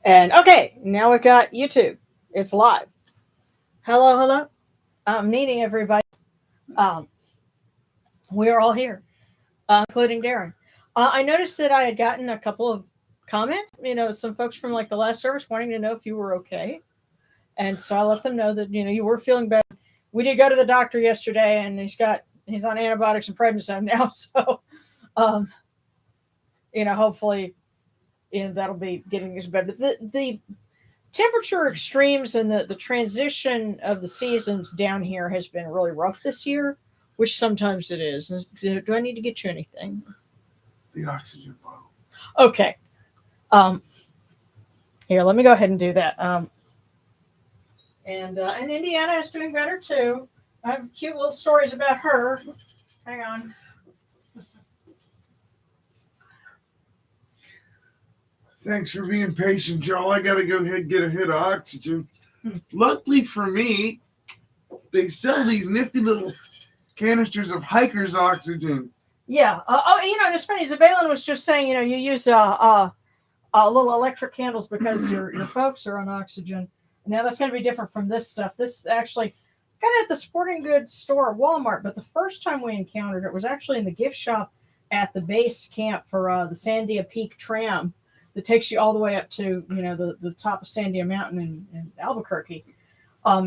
And okay, now we've got YouTube. It's live. Hello, hello. I'm needing everybody. Um, we are all here, including Darren. I noticed that I had gotten a couple of comments. Some folks from like the last service wanting to know if you were okay, and so I let them know that you were feeling better. We did go to the doctor yesterday, and he's on antibiotics and prednisone now. So, um, hopefully, that'll be getting us better. The temperature extremes and the transition of the seasons down here has been really rough this year, which sometimes it is. Do I need to get you anything? The oxygen bottle. Okay. Here, let me go ahead and do that. And Indiana is doing better too. I have cute little stories about her. Hang on. Thanks for being patient, Joel. I got to go ahead and get a hit of oxygen. Luckily for me, they sell these nifty little canisters of hiker's oxygen. Yeah. It's funny. Zabalin was just saying, you use little electric candles because your folks are on oxygen. Now that's going to be different from this stuff. This actually got it at the sporting goods store at Walmart, but the first time we encountered it was actually in the gift shop at the base camp for the Sandia Peak Tram that takes you all the way up to the top of Sandia Mountain in Albuquerque.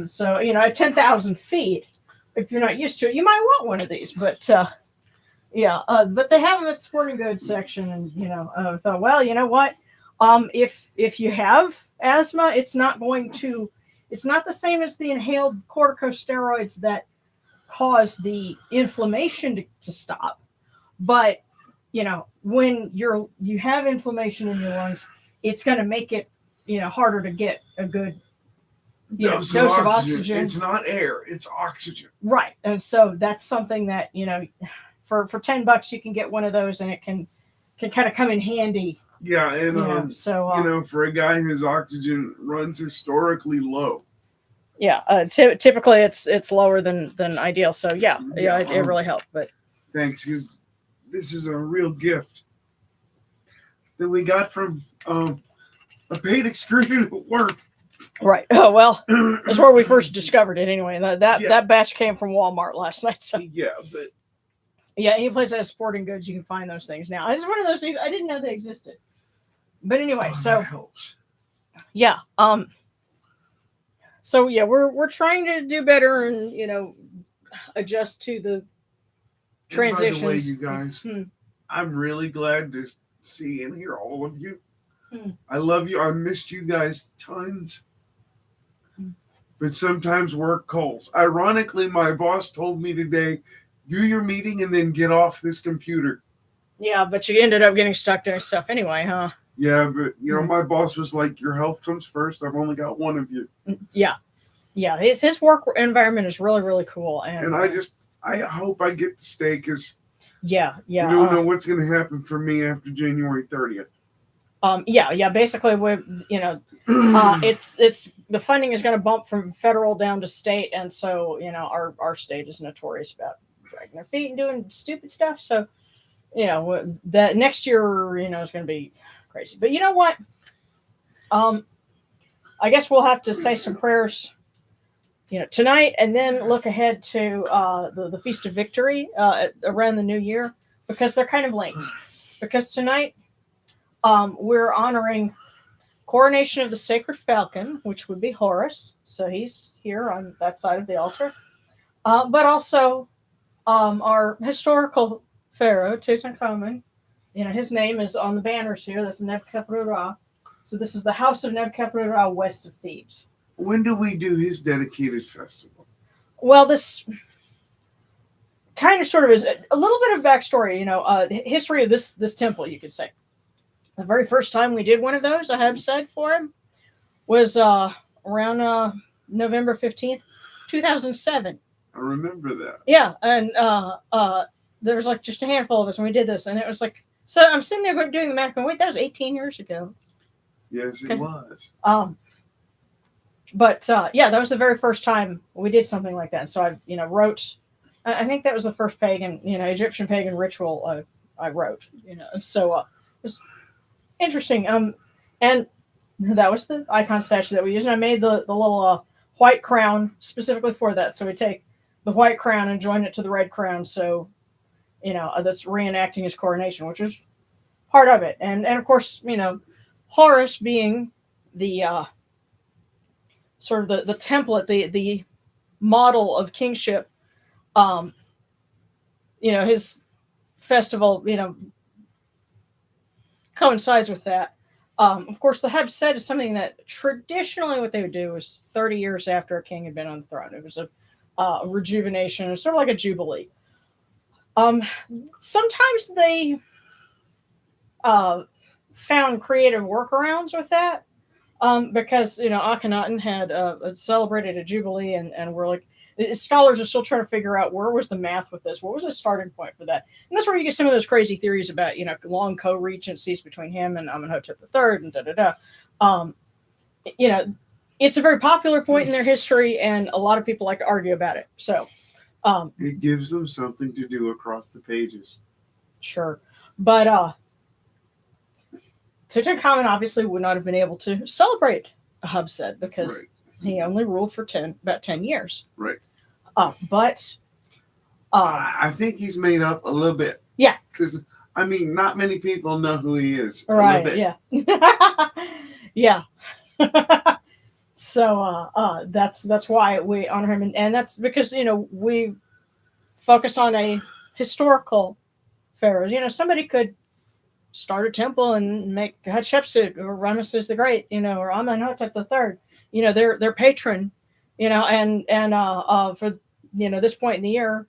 So at 10,000 feet, if you're not used to it, you might want one of these. But but they have them at the sporting goods section, and I thought, well, you know what? If you have asthma, it's not the same as the inhaled corticosteroids that cause the inflammation to stop. But when you have inflammation in your lungs, it's going to make it harder to get a good dose of oxygen. It's not air, it's oxygen. Right. And so that's something that for $10 you can get one of those, and it can kind of come in handy. Yeah, and for a guy whose oxygen runs historically low. Yeah, typically it's lower than ideal. So it really helped. But thanks, because this is a real gift that we got from a paid excursion at work. Right. Oh well, that's where we first discovered it. Anyway, that batch came from Walmart last night. So any place that has sporting goods, you can find those things now. It's one of those things I didn't know they existed. But anyway, that helps. Yeah. We're trying to do better and adjust to the transitions. By the way, you guys, I'm really glad to see and hear all of you. I love you. I missed you guys tons. But sometimes work calls. Ironically, my boss told me today, do your meeting and then get off this computer. Yeah, but you ended up getting stuck doing stuff anyway, huh? Yeah, but my boss was like, your health comes first. I've only got one of you. Yeah. His work environment is really, really cool. And I hope I get to stay because we don't know what's going to happen for me after January 30th. Basically, it's the funding is going to bump from federal down to state, and so our state is notorious about dragging their feet and doing stupid stuff. So that next year is going to be crazy. But you know what? I guess we'll have to say some prayers tonight, and then look ahead to the Feast of Victory around the New Year, because they're kind of linked. Because tonight we're honoring Coronation of the Sacred Falcon, which would be Horus. So he's here on that side of the altar. But also our historical pharaoh, Tutankhamun. His name is on the banners here. That's Nebuchadnezzar. So this is the house of Nebuchadnezzar west of Thebes. When do we do his dedicated festival? Well, this kind of sort of is a little bit of backstory, history of this temple, you could say. The very first time we did one of those, a Hab Sed for him, was around November 15th, 2007. I remember that. Yeah, and there was like just a handful of us, and we did this, and it was like, so I'm sitting there doing the math, going, wait, that was 18 years ago. Yes, it was. But that was the very first time we did something like that. So I, wrote. I think that was the first pagan, Egyptian pagan ritual I wrote. And so it was interesting. And That was the icon statue that we used. And I made the little white crown specifically for that. So we take the white crown and join it to the red crown. So, that's reenacting his coronation, which was part of it. And of course, Horus being the sort of the template, the model of kingship, his festival, coincides with that. Of course, the Hab Sed is something that traditionally what they would do was 30 years after a king had been on the throne. It was a rejuvenation, it was sort of like a jubilee. Sometimes they found creative workarounds with that because Akhenaten had celebrated a jubilee, and we're like, scholars are still trying to figure out where was the math with this, what was the starting point for that, and that's where you get some of those crazy theories about long co-regencies between him and Amenhotep III and da da da. It's a very popular point in their history, and a lot of people like to argue about it. So it gives them something to do across the pages. Sure, but Tutankhamun obviously would not have been able to celebrate a Hab Sed because he only ruled for about 10 years. Right. But I think he's made up a little bit. Yeah. Because, not many people know who he is. Right, yeah. Yeah. So that's why we honor him. And that's because, we focus on a historical pharaoh. Somebody could start a temple and make Hatshepsut or Ramesses the Great, or Amenhotep III, their patron, and for this point in the year,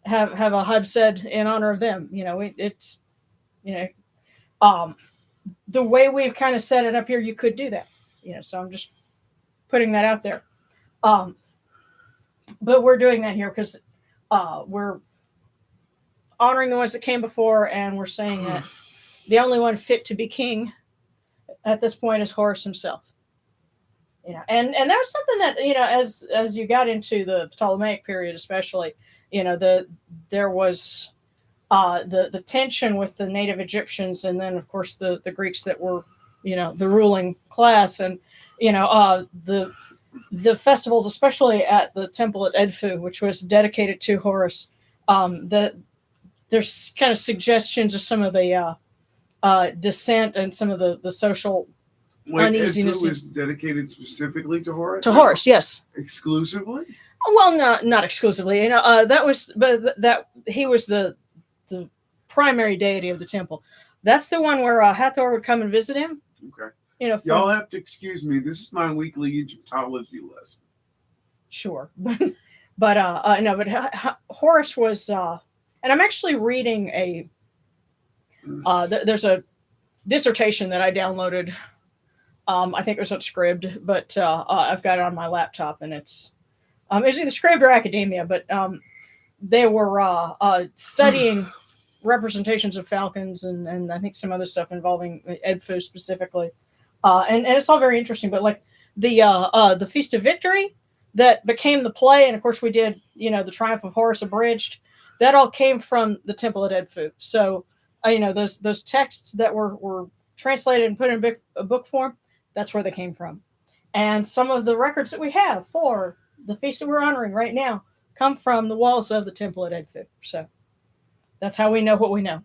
have a Hab Sed in honor of them. It's the way we've kind of set it up here, you could do that. So I'm just putting that out there. But we're doing that here because we're honoring the ones that came before, and we're saying that the only one fit to be king at this point is Horus himself. And that was something that as you got into the Ptolemaic period, especially, there was the tension with the native Egyptians, and then of course the Greeks that were the ruling class, and the festivals, especially at the temple at Edfu, which was dedicated to Horus. There's kind of suggestions of some of the dissent and some of the social uneasiness. Edfu was dedicated specifically to Horus? To Horus, yes. Exclusively? Well, not exclusively. That was, but that he was the primary deity of the temple. That's the one where Hathor would come and visit him. Okay. Y'all have to excuse me. This is my weekly Egyptology lesson. Sure, but Horus was, and I'm actually reading there's a dissertation that I downloaded. I think it was on Scribd, but I've got it on my laptop, and it's either Scribd or Academia, but they were studying representations of falcons and I think some other stuff involving Edfu specifically. And it's all very interesting, but like the Feast of Victory that became the play, and of course we did, the Triumph of Horus abridged, that all came from the temple at Edfu. So, those texts that were translated and put in a book form, that's where they came from. And some of the records that we have for the feast that we're honoring right now come from the walls of the temple at Edfu. So that's how we know what we know.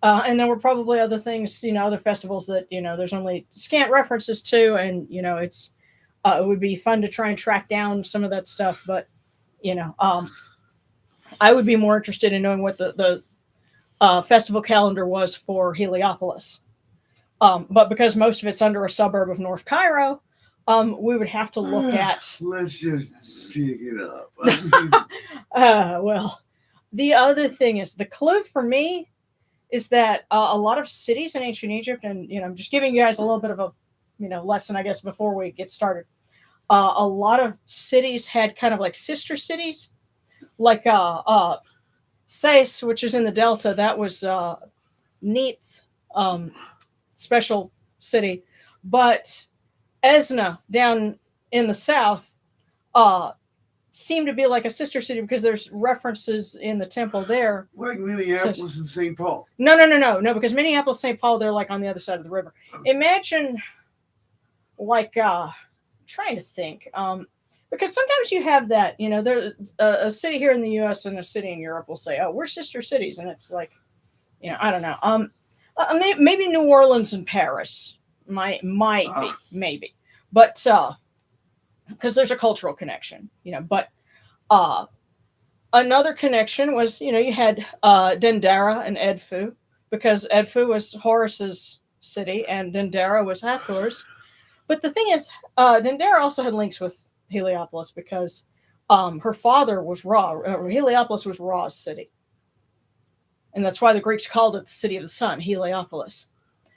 And there were probably other things, other festivals that, there's only scant references to, and, it would be fun to try and track down some of that stuff. But, I would be more interested in knowing what the festival calendar was for Heliopolis. But because most of it's under a suburb of North Cairo, we would have to look at... Let's just dig it up. Well, the other thing is, the clue for me is that a lot of cities in ancient Egypt, and I'm just giving you guys a little bit of a lesson, I guess, before we get started. A lot of cities had kind of like sister cities, like Sais, which is in the Delta. That was Neat's special city, but Esna down in the south seemed to be like a sister city because there's references in the temple there. Like Minneapolis and St. Paul. No, because Minneapolis, St. Paul, they're like on the other side of the river. Imagine like trying to think. Because sometimes you have that, there's a city here in the U.S. and a city in Europe will say, "Oh, we're sister cities," and it's like, I don't know. Maybe New Orleans and Paris might be maybe, but because there's a cultural connection, But another connection was, you had Dendera and Edfu, because Edfu was Horus's city and Dendera was Hathor's. But the thing is, Dendera also had links with Heliopolis because her father was Ra. Heliopolis was Ra's city. And that's why the Greeks called it the city of the sun, Heliopolis.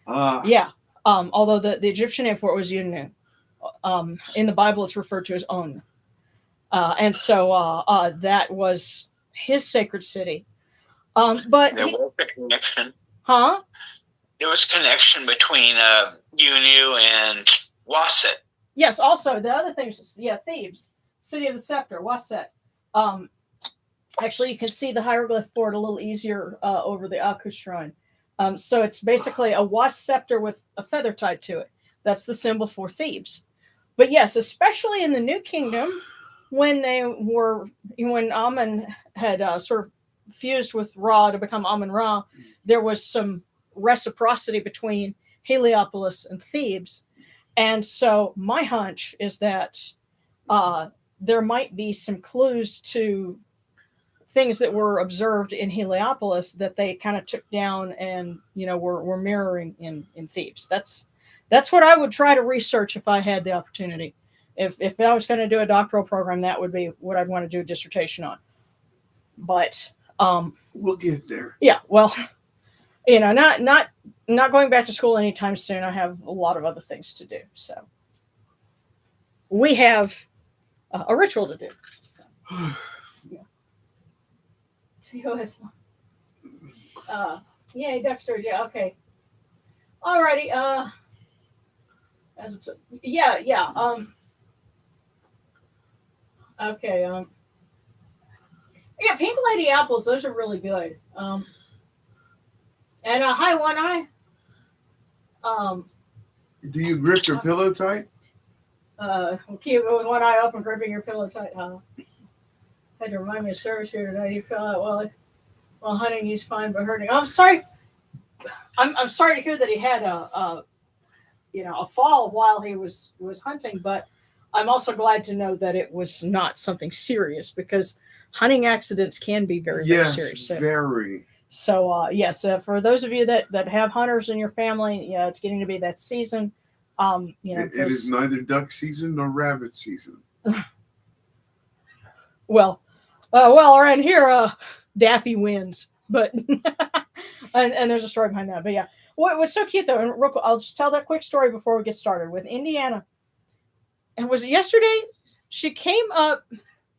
Yeah. Although the Egyptian name for it was Yunu. In the Bible, it's referred to as On. And so that was his sacred city. But there was a connection. Huh? There was connection between Yunu and Waset. Yes, also the other thing is, Thebes, city of the scepter, Waset. Actually, you can see the hieroglyph for it a little easier over the Aku shrine. So it's basically a wasp scepter with a feather tied to it. That's the symbol for Thebes. But yes, especially in the New Kingdom, when Amun had sort of fused with Ra to become Amun-Ra, there was some reciprocity between Heliopolis and Thebes. And so my hunch is that there might be some clues to things that were observed in Heliopolis that they kind of took down and, were mirroring in Thebes. That's what I would try to research if I had the opportunity. If I was going to do a doctoral program, that would be what I'd want to do a dissertation on. But we'll get there. Yeah, well, not going back to school anytime soon. I have a lot of other things to do. So we have a ritual to do. So, yeah. TOS. Yeah, Dexter. Yeah, okay. Alrighty. Yeah. Okay. Yeah, pink lady apples. Those are really good. And hi, One Eye. Do you grip your pillow tight? Keep with one eye open, gripping your pillow tight. Had to remind me of service here today. He fell out while hunting. He's fine, but hurting. I'm sorry. I'm sorry to hear that he had a fall while he was hunting, but I'm also glad to know that it was not something serious, because hunting accidents can be very, very serious. Very. So, yes, for those of you that have hunters in your family, it's getting to be that season. It is neither duck season nor rabbit season. Well, around here, Daffy wins, but and there's a story behind that. But yeah, what's so cute though, and real quick, I'll just tell that quick story before we get started with Indiana. And was it yesterday? She came up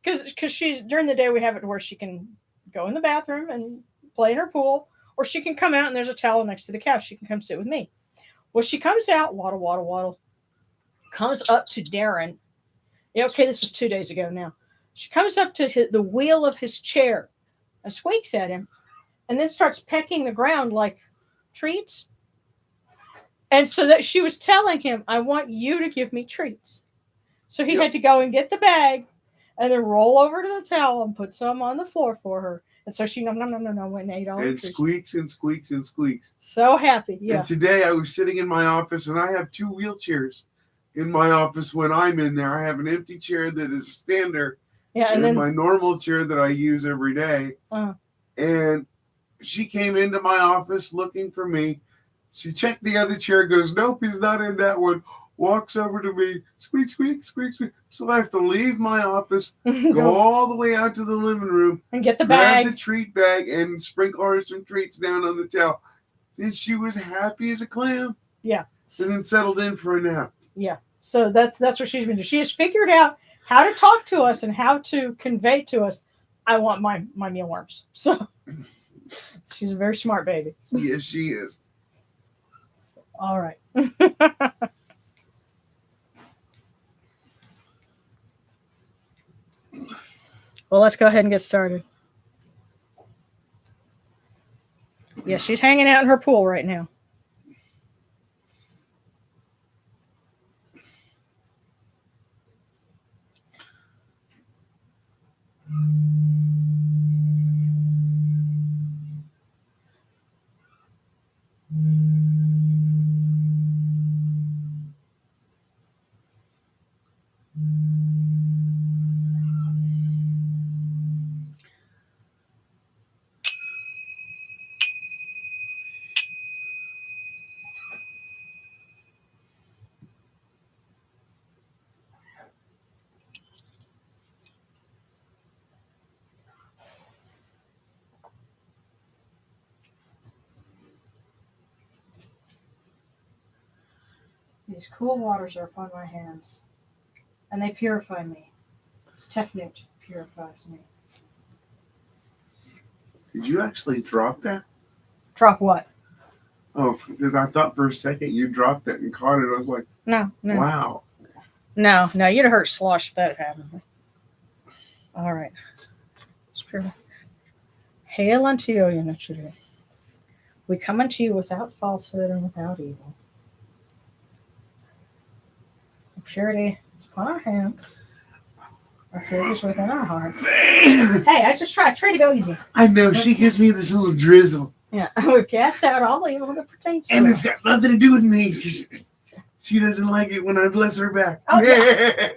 because she's during the day we have it where she can go in the bathroom and play in her pool, or she can come out and there's a towel next to the couch. She can come sit with me. Well, she comes out, waddle, comes up to Darren. Yeah, okay, this was 2 days ago now. She comes up to the wheel of his chair and squeaks at him, and then starts pecking the ground like treats. And so that she was telling him, "I want you to give me treats." So he had to go and get the bag and then roll over to the towel and put some on the floor for her. And so she no went and ate all and squeaks and squeaks and squeaks. So happy, yeah. And today I was sitting in my office, and I have 2 wheelchairs in my office when I'm in there. I have an empty chair that is a stander, and then my normal chair that I use every day. And she came into my office looking for me. She checked the other chair, goes, "Nope, he's not in that one." Walks over to me, squeak, squeak, squeak, squeak. So I have to leave my office, go all the way out to the living room, and get the bag, grab the treat bag, and sprinkle her some treats down on the towel. Then she was happy as a clam. Yeah. And then settled in for a nap. Yeah. So that's what she's been doing. She has figured out how to talk to us and how to convey to us, "I want my mealworms." So she's a very smart baby. Yes, she is. All right. Well, let's go ahead and get started. Yeah, she's hanging out in her pool right now. These cool waters are upon my hands, and they purify me. This Tefnut purifies me. Did you actually drop that? Drop what? Oh, because I thought for a second you dropped it and caught it. I was like, No. wow. No, you'd have heard slosh if that had happened. All right. Hail unto you, Yonichiri. We come unto you without falsehood and without evil. Purity is upon our hands. Our purity is within our hearts. Hey, I try to go easy. I know, she gives me this little drizzle. Yeah, we've cast out all evil that pertains to And us. it's got nothing to do with me. She doesn't like it when I bless her back. Oh, yeah.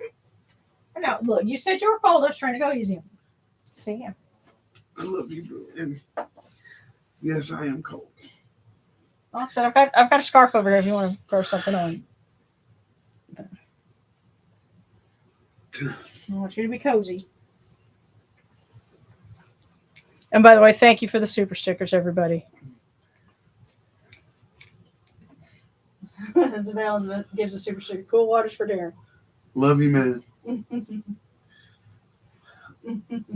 No, look, you said you were cold. I was trying to go easy. See ya. I love you, and yes, I am cold. Like I said, I've got a scarf over here if you want to throw something on. I want you to be cozy. And by the way, thank you for the super stickers, everybody. Isabel gives a super sticker. Cool waters for Darren. Love you, man.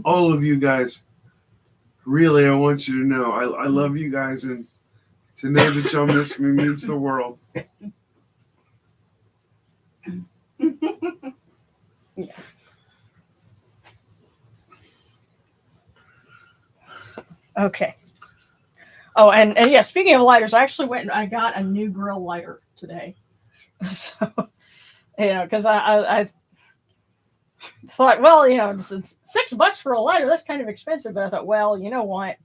All of you guys. Really, I want you to know I love you guys, and to know that y'all miss me means the world. Yeah. Okay. Oh, and yeah, speaking of lighters, I actually went and I got a new grill lighter today. So, because I thought, well, it's $6 for a lighter. That's kind of expensive. But I thought, well, you know what?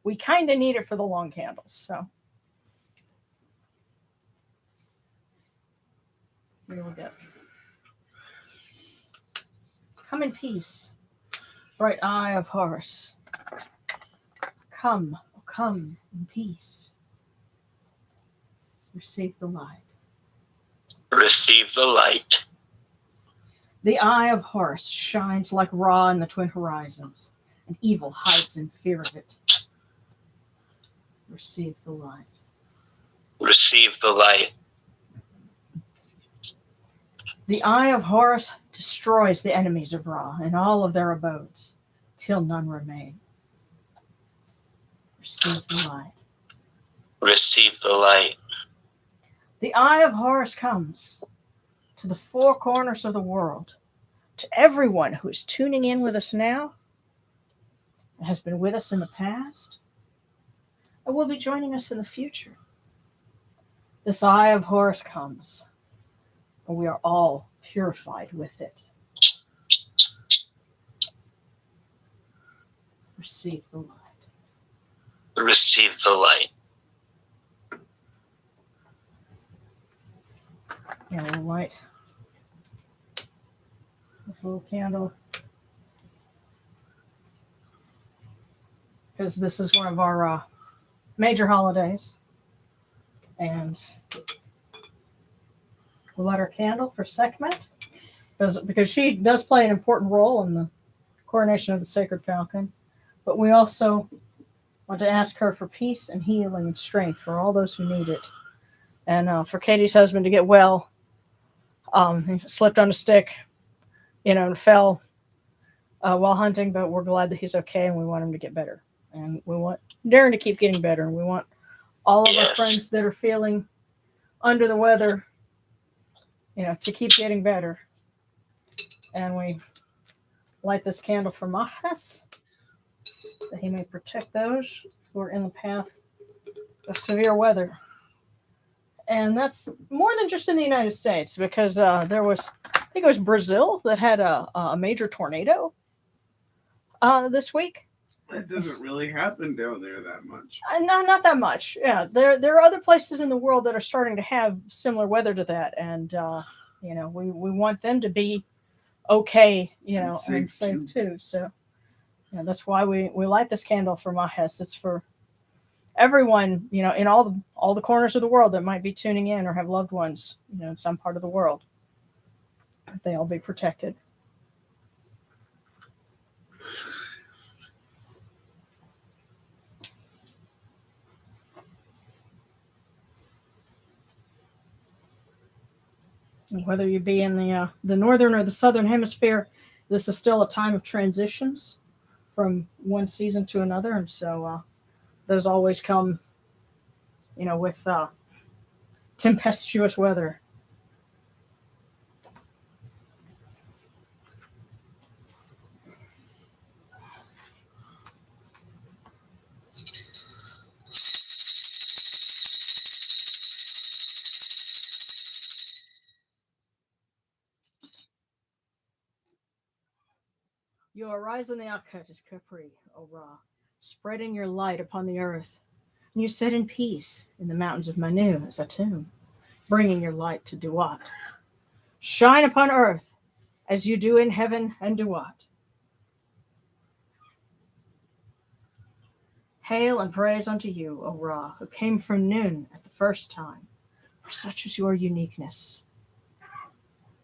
We kind of need it for the long candles. So here we go. Come in peace, bright eye of Horus. Come in peace. Receive the light. Receive the light. The eye of Horus shines like Ra in the twin horizons, and evil hides in fear of it. Receive the light. Receive the light. The eye of Horus destroys the enemies of Ra and all of their abodes, till none remain. Receive the light. Receive the light. The eye of Horus comes to the four corners of the world, to everyone who is tuning in with us now, and has been with us in the past, and will be joining us in the future. This eye of Horus comes, and we are all purified with it. Receive the light. Receive the light. Yeah, we'll light this little candle, because this is one of our major holidays, and we'll light our candle for Sekhmet, because she does play an important role in the coronation of the Sacred Falcon, but we also want to ask her for peace and healing and strength for all those who need it, and for Katie's husband to get well. He slipped on a stick, and fell while hunting, but we're glad that he's okay, and we want him to get better. And we want Darren to keep getting better, and we want all of our friends that are feeling under the weather, to keep getting better. And we light this candle for Mahas, that he may protect those who are in the path of severe weather. And that's more than just in the United States, because there was, I think it was Brazil that had a major tornado this week. That doesn't really happen down there that much. No, not that much. Yeah, there are other places in the world that are starting to have similar weather to that, and we want them to be okay, and safe too. So, that's why we light this candle for Mahes. It's for everyone, in all the corners of the world that might be tuning in or have loved ones, in some part of the world, that they all be protected. Whether you be in the northern or the southern hemisphere, this is still a time of transitions from one season to another, and so those always come, with tempestuous weather. You arise in the Akhet as Capri, O Ra, spreading your light upon the earth, and you sit in peace in the mountains of Manu as Atum, bringing your light to Duat. Shine upon earth as you do in heaven and Duat. Hail and praise unto you, O Ra, who came from noon at the first time, for such is your uniqueness.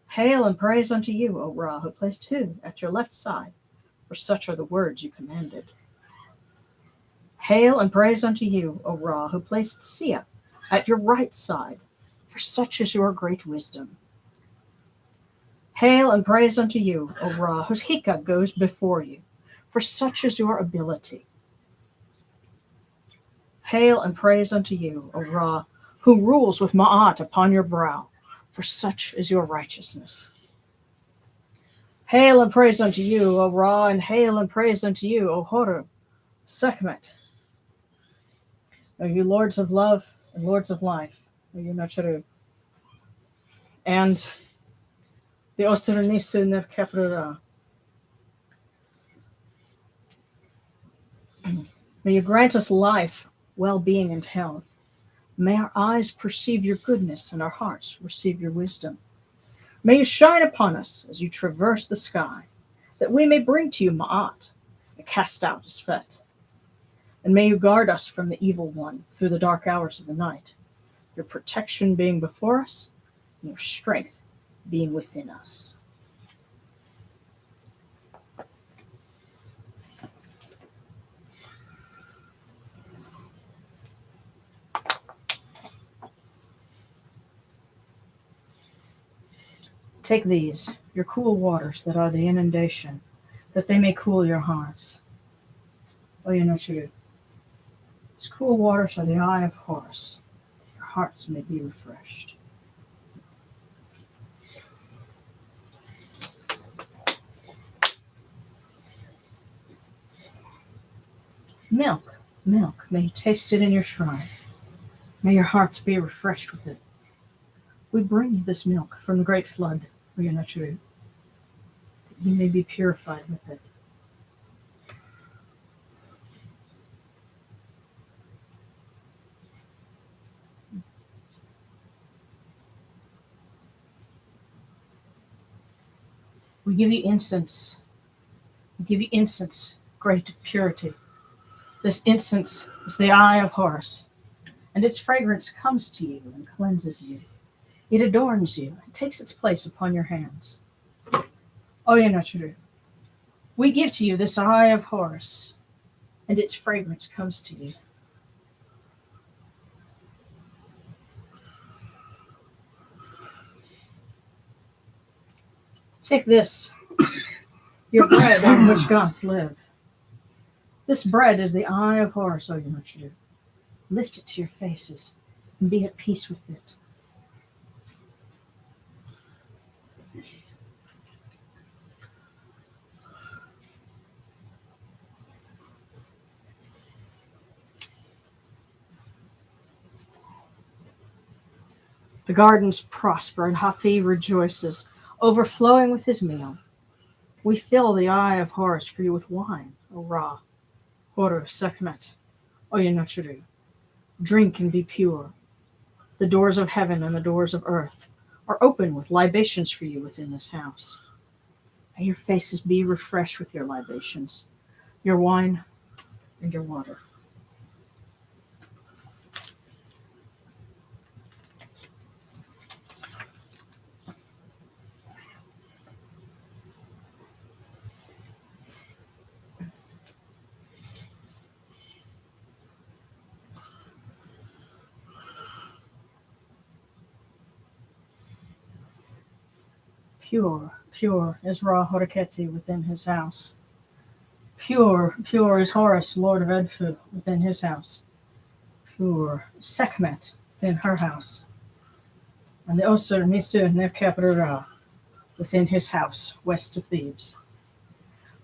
Hail and praise unto you, O Ra, who placed Hu at your left side, for such are the words you commanded. Hail and praise unto you, O Ra, who placed Sia at your right side, for such is your great wisdom. Hail and praise unto you, O Ra, whose Hika goes before you, for such is your ability. Hail and praise unto you, O Ra, who rules with Ma'at upon your brow, for such is your righteousness. Hail and praise unto you, O Ra, and hail and praise unto you, O Horu, Sekhmet. O you lords of love and lords of life, O you Nacharu. And the Osiranisu Nevkeprura. May you grant us life, well-being, and health. May our eyes perceive your goodness and our hearts receive your wisdom. May you shine upon us as you traverse the sky, that we may bring to you Ma'at and cast out his fet. And may you guard us from the evil one through the dark hours of the night, your protection being before us, and your strength being within us. Take these, your cool waters that are the inundation, that they may cool your hearts. Oh, you know what you do. These cool waters are the eye of Horus. Your hearts may be refreshed. Milk, milk, may you taste it in your shrine. May your hearts be refreshed with it. We bring you this milk from the great flood, O Yanachuru, that you may be purified with it. We give you incense. We give you incense, great purity. This incense is the eye of Horus, and its fragrance comes to you and cleanses you. It adorns you and takes its place upon your hands. O Yanachuru, we give to you this eye of Horus, and its fragrance comes to you. Take this, your bread on which gods live. This bread is the eye of Horus, O Yanachuru. Lift it to your faces and be at peace with it. The gardens prosper and Hapi rejoices, overflowing with his meal. We fill the eye of Horus for you with wine, O Ra, Horu, Sekhmet, O Yanachuru. Drink and be pure. The doors of heaven and the doors of earth are open with libations for you within this house. May your faces be refreshed with your libations, your wine and your water. Pure, pure is Ra Horeketi within his house. Pure, pure is Horus, Lord of Edfu, within his house. Pure, Sekhmet, within her house. And the Osir Nisu Nekheperura, within his house, west of Thebes.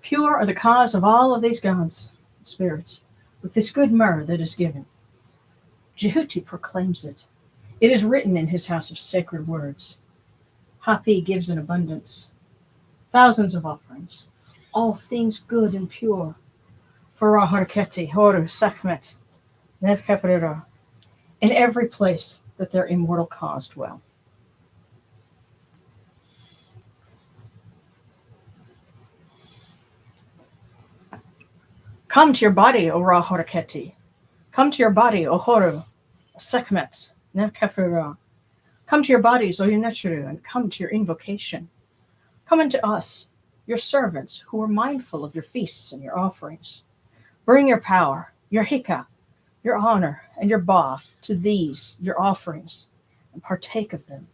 Pure are the cause of all of these gods, spirits, with this good myrrh that is given. Jehuti proclaims it. It is written in his house of sacred words. Hapi gives in abundance. Thousands of offerings. All things good and pure. For Harketi, Horu, Sekhmet, Nevkeperira, in every place that their immortal cause dwell. Come to your body, O Ra Horeketi. Come to your body, O Horu, Sekhmet, Nevkeperira. Come to your bodies, O Yunetru, and come to your invocation. Come unto us, your servants, who are mindful of your feasts and your offerings. Bring your power, your hika, your honor, and your ba to these, your offerings, and partake of them.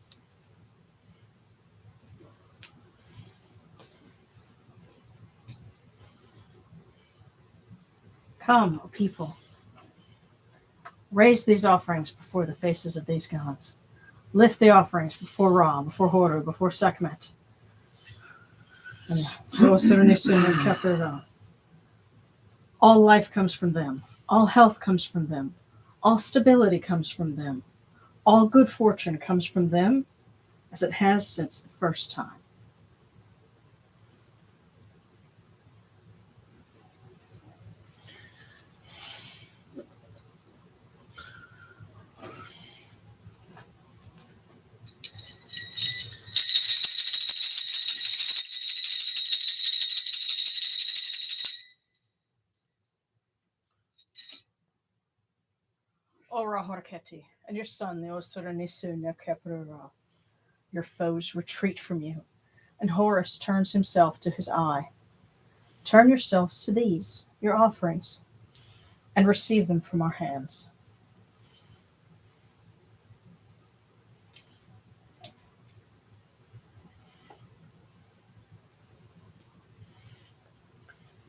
Come, O people. Raise these offerings before the faces of these gods. Lift the offerings before Ra, before Horu, before Sekhmet. And all life comes from them. All health comes from them. All stability comes from them. All good fortune comes from them, as it has since the first time. O Ra Horeketi, and your son, the Osura Nisu Nekheperura, your foes retreat from you, and Horus turns himself to his eye. Turn yourselves to these, your offerings, and receive them from our hands.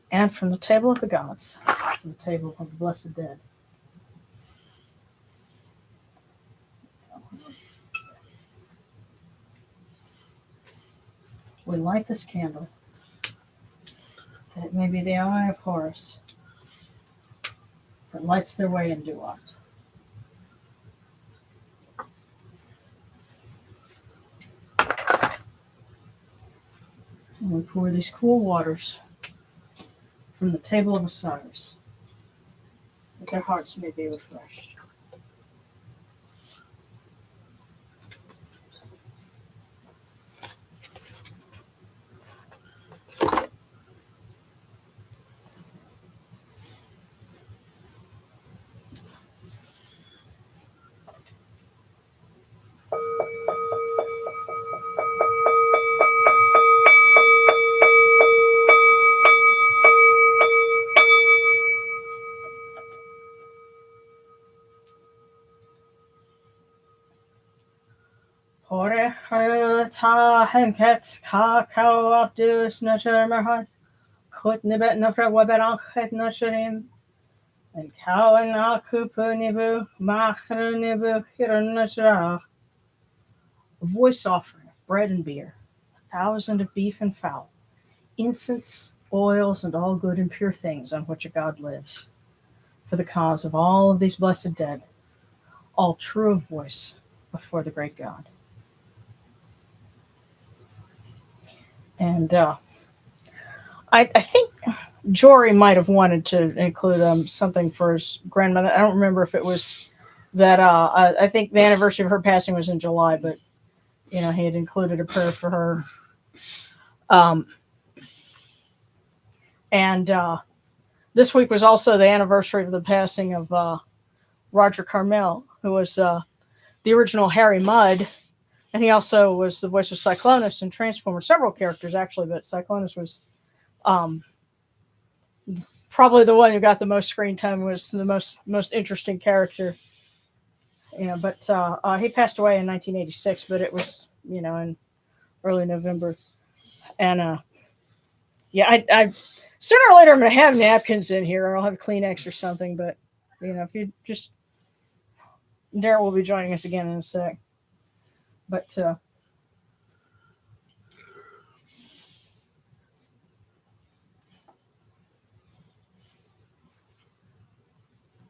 And from the table of the gods to the table of the blessed dead. We light this candle, that it may be the eye of Horus that lights their way in Duat. And we pour these cool waters from the table of Osiris, that their hearts may be refreshed. Ta henket ka kau abdus nasher merhad kut nibet nafra waberan het nasherim and cow and akupu nibu machru nibu hiran nashrah. A voice offering of bread and beer, 1,000 of beef and fowl, incense, oils, and all good and pure things on which a god lives, for the cause of all of these blessed dead, all true of voice before the great God. And I think Jory might have wanted to include something for his grandmother. I don't remember if it was that. I think the anniversary of her passing was in July, but he had included a prayer for her. And this week was also the anniversary of the passing of Roger Carmel, who was the original Harry Mudd. And he also was the voice of Cyclonus and Transformers, several characters actually, but Cyclonus was probably the one who got the most screen time, was the most interesting character. But he passed away in 1986, but it was, in early November. And yeah, I sooner or later I'm going to have napkins in here, or I'll have Kleenex or something. But if you just Darren will be joining us again in a sec. But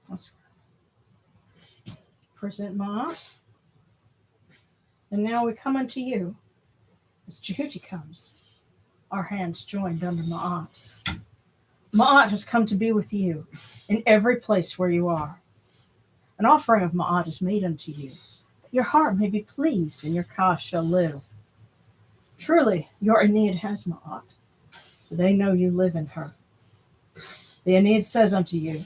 let's present Ma'at. And now we come unto you as Jehuti comes, our hands joined under Ma'at. Ma'at has come to be with you in every place where you are. An offering of Ma'at is made unto you, that your heart may be pleased and your ka shall live. Truly, your Aeneid has Ma'at, for they know you live in her. The Aeneid says unto you,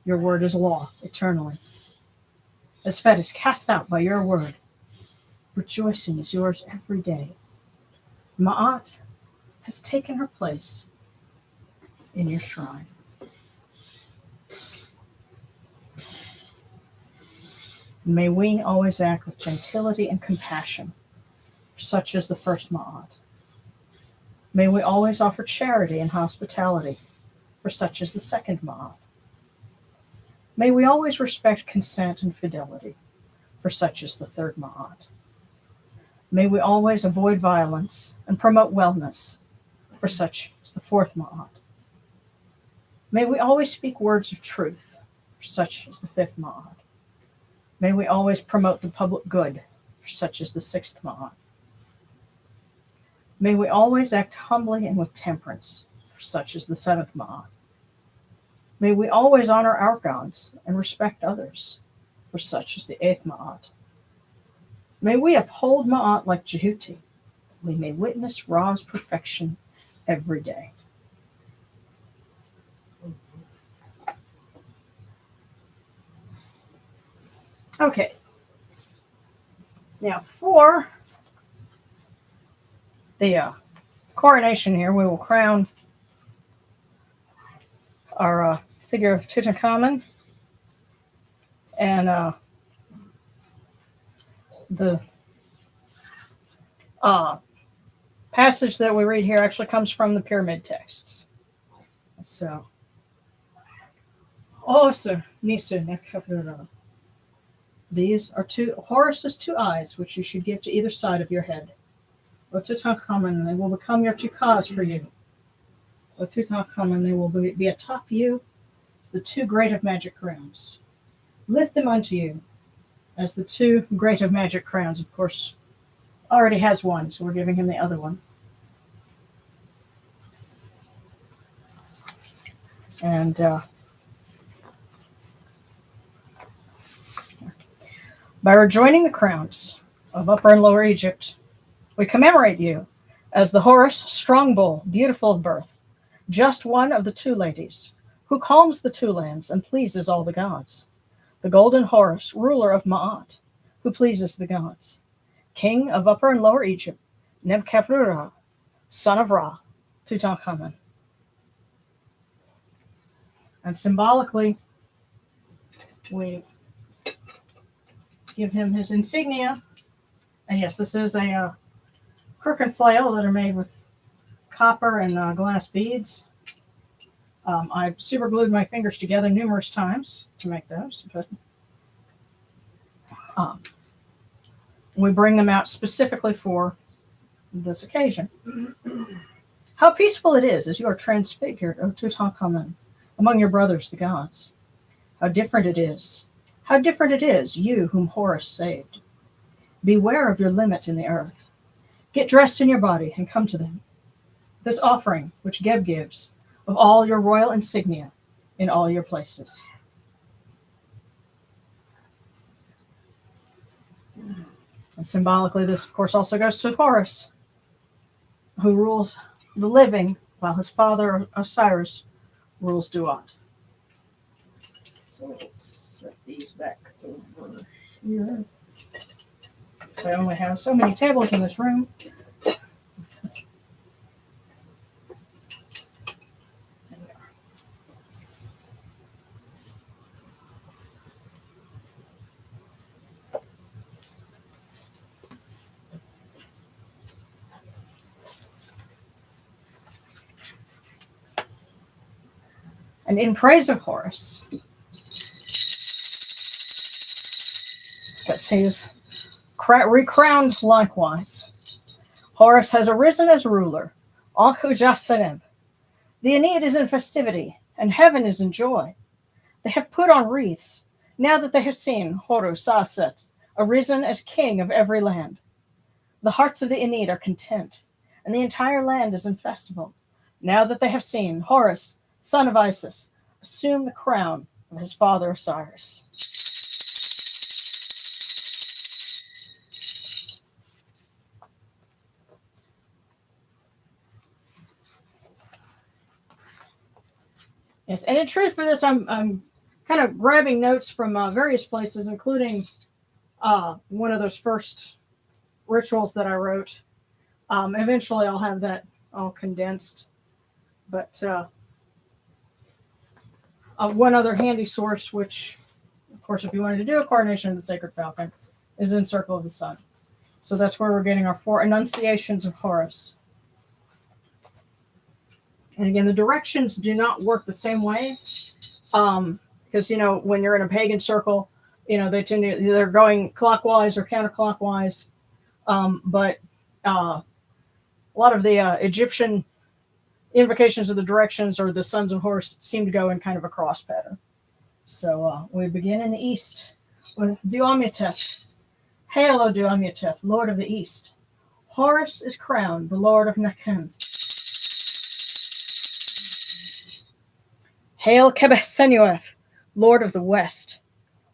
your word is law eternally. As Sed is cast out by your word, rejoicing is yours every day. Ma'at has taken her place in your shrine. May we always act with gentility and compassion, such as the first Ma'at. May we always offer charity and hospitality, for such as the second Ma'at. May we always respect consent and fidelity, for such as the third Ma'at. May we always avoid violence and promote wellness, for such as the fourth Ma'at. May we always speak words of truth, for such as the fifth Ma'at. May we always promote the public good, for such as the sixth Ma'at. May we always act humbly and with temperance, for such as the seventh Ma'at. May we always honor our gods and respect others, for such as the eighth Ma'at. May we uphold Ma'at like Jehuti, that we may witness Ra's perfection every day. Okay. Now for the coronation here, we will crown our figure of Tutankhamun, and the passage that we read here actually comes from the pyramid texts. So, Osa Nisu Nekapura. These are Horus's two eyes, which you should give to either side of your head. O Tutankhamun, they will become your two kas for you. O Tutankhamun, they will be atop you as the two great of magic crowns. Lift them unto you as the two great of magic crowns. Of course, already has one, so we're giving him the other one. And by rejoining the crowns of Upper and Lower Egypt, we commemorate you as the Horus Strongbull, beautiful of birth, just one of the two ladies, who calms the two lands and pleases all the gods. The golden Horus, ruler of Ma'at, who pleases the gods. King of Upper and Lower Egypt, Nebkapura, son of Ra, Tutankhamun. And symbolically, we give him his insignia. And yes, this is a crook and flail that are made with copper and glass beads. I super glued my fingers together numerous times to make those, but we bring them out specifically for this occasion. How peaceful it is as you are transfigured, O Tutankhamun, among your brothers, the gods. How different it is. How different it is, you whom Horus saved. Beware of your limit in the earth. Get dressed in your body and come to them. This offering, which Geb gives, of all your royal insignia in all your places. And symbolically, this, of course, also goes to Horus, who rules the living, while his father, Osiris, rules Duat. So let's set these back over here. So I only have so many tables in this room. And in praise of Horus, because he is recrowned likewise, Horus has arisen as ruler. Al-Hujasaneb. The Aeneid is in festivity, and heaven is in joy. They have put on wreaths, now that they have seen Horus Aset, arisen as king of every land. The hearts of the Aeneid are content, and the entire land is in festival, now that they have seen Horus, son of Isis, assume the crown of his father Osiris. Yes, and in truth, for this, I'm kind of grabbing notes from various places, including one of those first rituals that I wrote. Eventually, I'll have that all condensed. But one other handy source, which, of course, if you wanted to do a coronation of the Sacred Falcon, is in Circle of the Sun. So that's where we're getting our 4 enunciations of Horus. And again, the directions do not work the same way. Because, when you're in a pagan circle, they're going clockwise or counterclockwise. But a lot of the Egyptian invocations of the directions or the sons of Horus seem to go in kind of a cross pattern. So we begin in the east with Du-Amyotep. Hail, O Du-Amyotep, Lord of the East. Horus is crowned, the Lord of Nekhen. Hail, Kemetic, Lord of the West.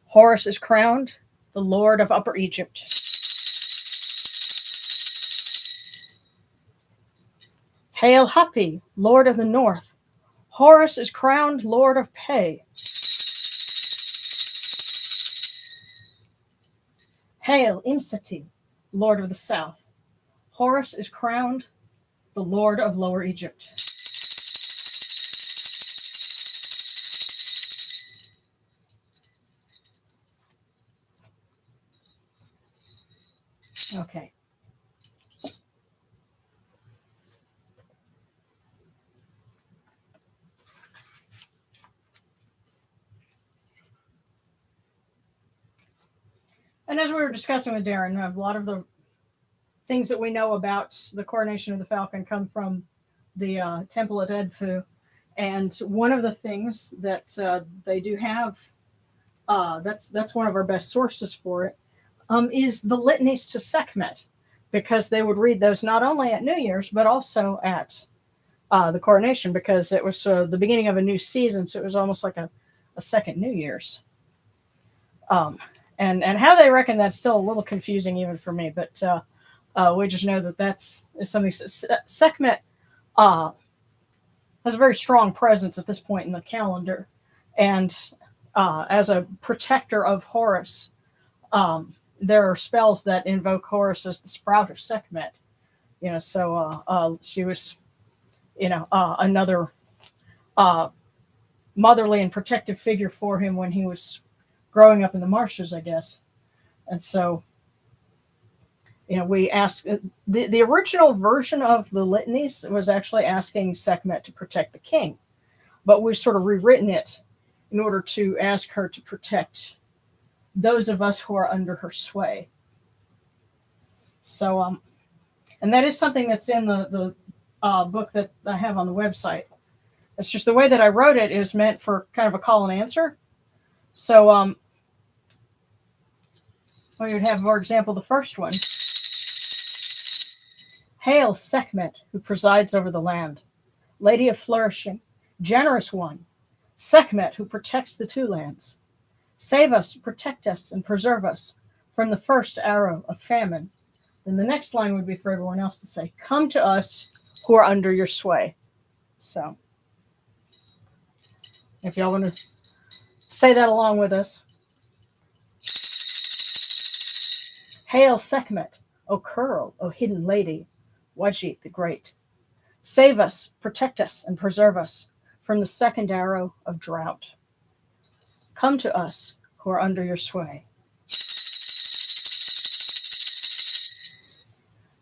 Horus is crowned, the Lord of Upper Egypt. Hail, Hapi, Lord of the North. Horus is crowned, Lord of Pe. Hail, Imseti, Lord of the South. Horus is crowned, the Lord of Lower Egypt. Okay. And as we were discussing with Darren, a lot of the things that we know about the coronation of the Falcon come from the temple at Edfu. And one of the things that they do have, that's one of our best sources for it, is the litanies to Sekhmet, because they would read those not only at New Year's, but also at the coronation, because it was the beginning of a new season, so it was almost like a second New Year's. And how they reckon that's still a little confusing even for me, but we just know that that's something. Sekhmet has a very strong presence at this point in the calendar, and as a protector of Horus, there are spells that invoke Horus as the sprout of Sekhmet. So she was, another motherly and protective figure for him when he was growing up in the marshes, I guess. And so, we asked, the original version of the litanies was actually asking Sekhmet to protect the king, but we've sort of rewritten it in order to ask her to protect those of us who are under her sway. So, and that is something that's in the book that I have on the website. It's just the way that I wrote it is meant for kind of a call and answer. So, we would have, for example, the first one. Hail, Sekhmet, who presides over the land, lady of flourishing, generous one, Sekhmet, who protects the two lands. Save us, protect us, and preserve us from the first arrow of famine. Then the next line would be for everyone else to say, come to us who are under your sway. So, if y'all want to say that along with us. Hail, Sekhmet, O Curl, O hidden lady, Wajit the Great. Save us, protect us, and preserve us from the second arrow of drought. Come to us who are under your sway.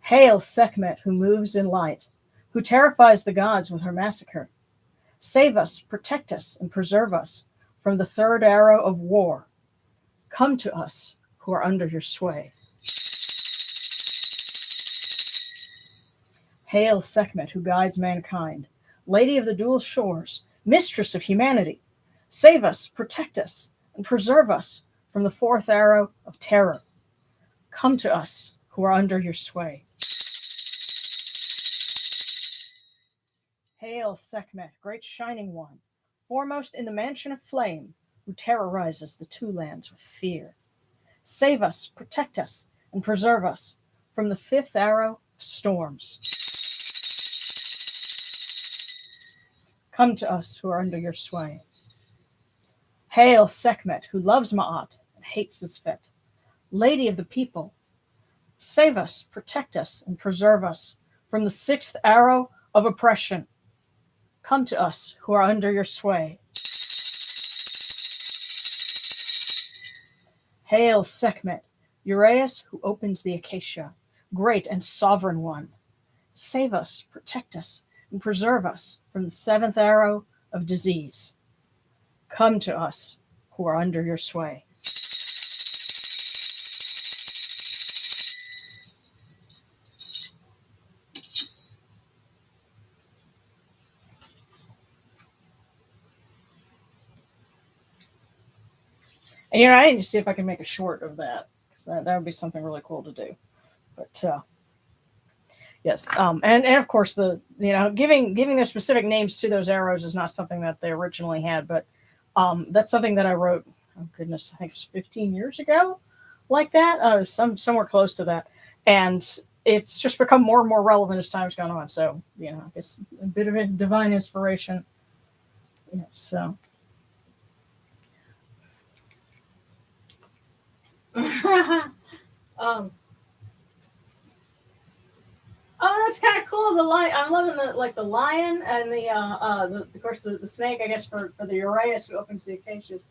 Hail, Sekhmet, who moves in light, who terrifies the gods with her massacre. Save us, protect us, and preserve us from the third arrow of war. Come to us who are under your sway. Hail, Sekhmet, who guides mankind, lady of the dual shores, mistress of humanity. Save us, protect us, and preserve us from the fourth arrow of terror. Come to us who are under your sway. Hail, Sekhmet, great shining one, foremost in the mansion of flame, who terrorizes the two lands with fear. Save us, protect us, and preserve us from the fifth arrow of storms. Come to us who are under your sway. Hail, Sekhmet, who loves Ma'at and hates Zisfet, lady of the people. Save us, protect us, and preserve us from the sixth arrow of oppression. Come to us who are under your sway. Hail, Sekhmet, Uraeus who opens the acacia, great and sovereign one. Save us, protect us, and preserve us from the seventh arrow of disease. Come to us who are under your sway. And I need to see if I can make a short of that, because that would be something really cool to do. But yes, and of course giving their specific names to those arrows is not something that they originally had, but that's something that I wrote. Oh goodness, I think it was 15 years ago, like that, somewhere close to that, and it's just become more and more relevant as time's gone on. So I guess a bit of a divine inspiration. So. Oh, that's kind of cool. The lion, I'm loving the lion and of course the snake. I guess for the Uraeus who opens the acacias.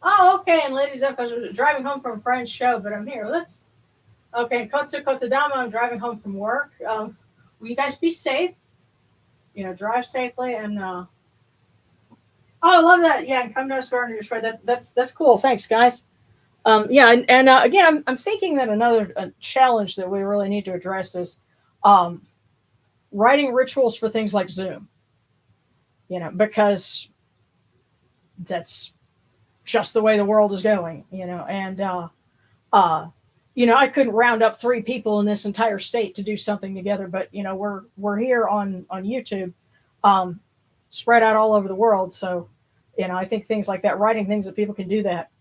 Oh, okay. And ladies, I was driving home from a friend's show, but I'm here. Let's. Okay, Kotsu Kotodama. I'm driving home from work. Will you guys be safe? Drive safely and. Oh, I love that. Yeah, and come to us, Gardner. That's cool. Thanks, guys. Again, I'm thinking that another challenge that we really need to address is writing rituals for things like Zoom. Because that's just the way the world is going. And I couldn't round up 3 people in this entire state to do something together, but we're here on YouTube, spread out all over the world. So I think things like that, writing things that people can do that.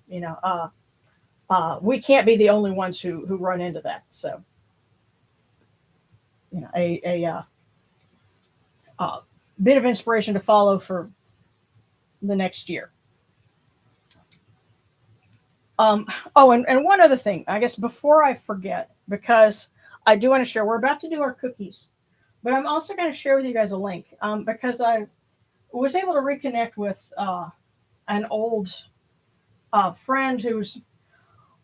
We can't be the only ones who run into that. So, a bit of inspiration to follow for the next year. And one other thing, I guess before I forget, because I do want to share, we're about to do our cookies, but I'm also going to share with you guys a link because I was able to reconnect with an old friend who's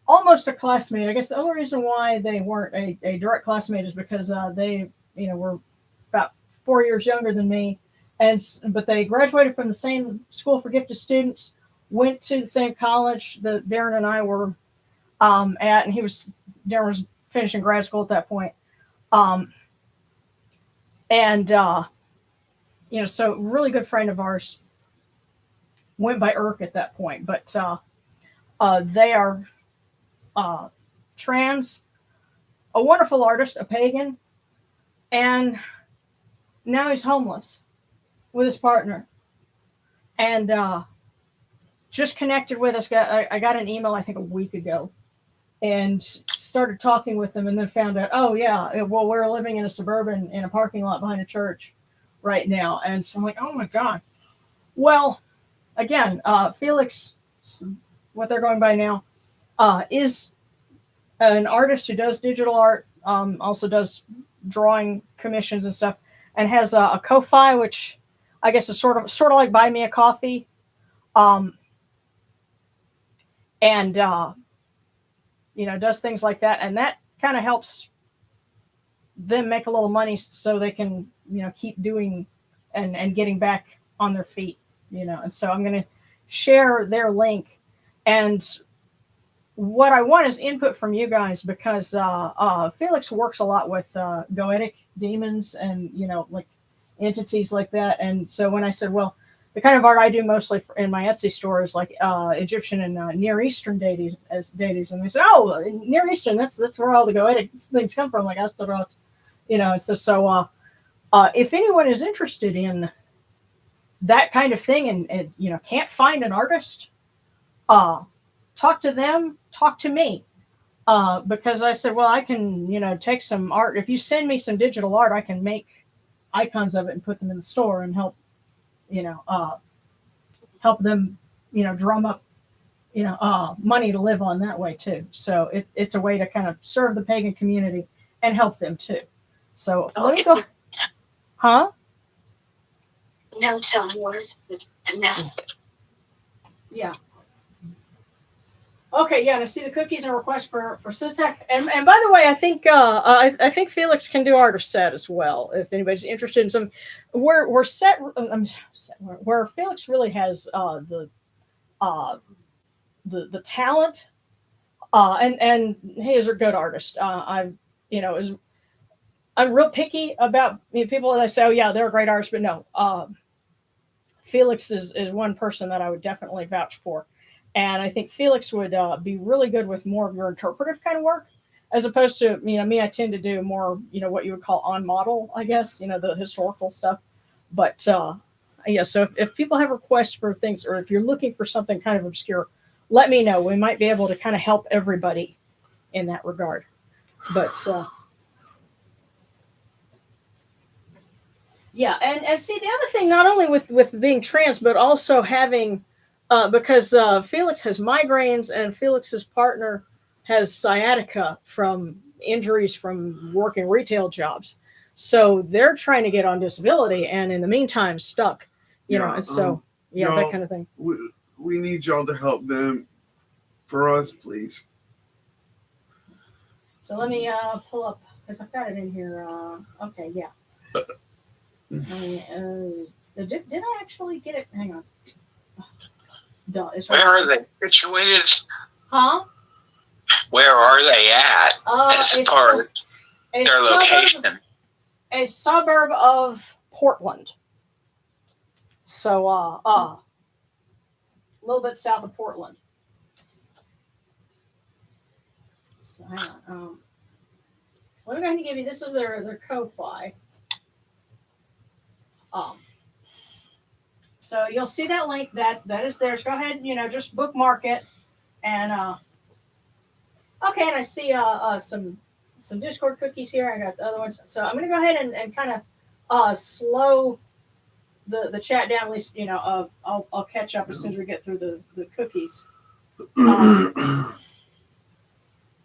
almost a classmate. I guess the only reason why they weren't a direct classmate is because they, were about 4 years younger than me, but they graduated from the same school for gifted students, went to the same college that Darren and I were at, and Darren was finishing grad school at that point, so really good friend of ours. Went by Irk at that point, but they are trans, a wonderful artist, a pagan, and now he's homeless with his partner. And just connected with us. I got an email, I think, a week ago, and started talking with them, and then found out, oh yeah, well, we're living in a parking lot behind a church right now. And so I'm like, oh my God. Well, again, Felix, what they're going by now, is an artist who does digital art, also does drawing commissions and stuff, and has a Ko-Fi, which I guess is sort of like Buy Me a Coffee, and does things like that, and that kind of helps them make a little money so they can, keep doing and getting back on their feet, And so I'm going to share their link. And what I want is input from you guys, because Felix works a lot with goetic demons and, like entities like that. And so when I said, well, the kind of art I do mostly in my Etsy store is like Egyptian and Near Eastern deities, and they said, oh, Near Eastern, that's where all the goetic things come from, like Astaroth, So if anyone is interested in that kind of thing and can't find an artist, talk to them, talk to me. Because I said, well, I can, take some art. If you send me some digital art, I can make icons of it and put them in the store and help them, drum up, money to live on that way too. So it's a way to kind of serve the pagan community and help them too. So let me go. Huh? No telling what is the nest. Yeah. Okay, yeah, and I see the cookies and a request for Syntech. And by the way, I think I think Felix can do Art of Set as well. If anybody's interested in some, where Felix really has the talent, and he is a good artist. I'm real picky about people that I say, oh yeah, they're a great artist, but no, Felix is one person that I would definitely vouch for. And I think Felix would be really good with more of your interpretive kind of work, as opposed to, me, I tend to do more, what you would call on model, I guess, the historical stuff. But yeah, so if people have requests for things, or if you're looking for something kind of obscure, let me know. We might be able to kind of help everybody in that regard. But yeah, and see, the other thing, not only with being trans, but also having, because Felix has migraines and Felix's partner has sciatica from injuries from working retail jobs. So they're trying to get on disability and in the meantime stuck, and so, that kind of thing. We need y'all to help them for us, please. So let me pull up, because I've got it in here. Okay, yeah. Did I actually get it? Hang on. Where are they situated? Huh? Where are they at as far as their location? A suburb of Portland. So, a little bit south of Portland. So, hang on. So let me go ahead and give you, this is their Ko-Fi. So you'll see that link that is there. So go ahead and, just bookmark it. And, okay, and I see some Discord cookies here. I got the other ones. So I'm going to go ahead and kind of slow the chat down. At least, I'll catch up as soon as we get through the cookies.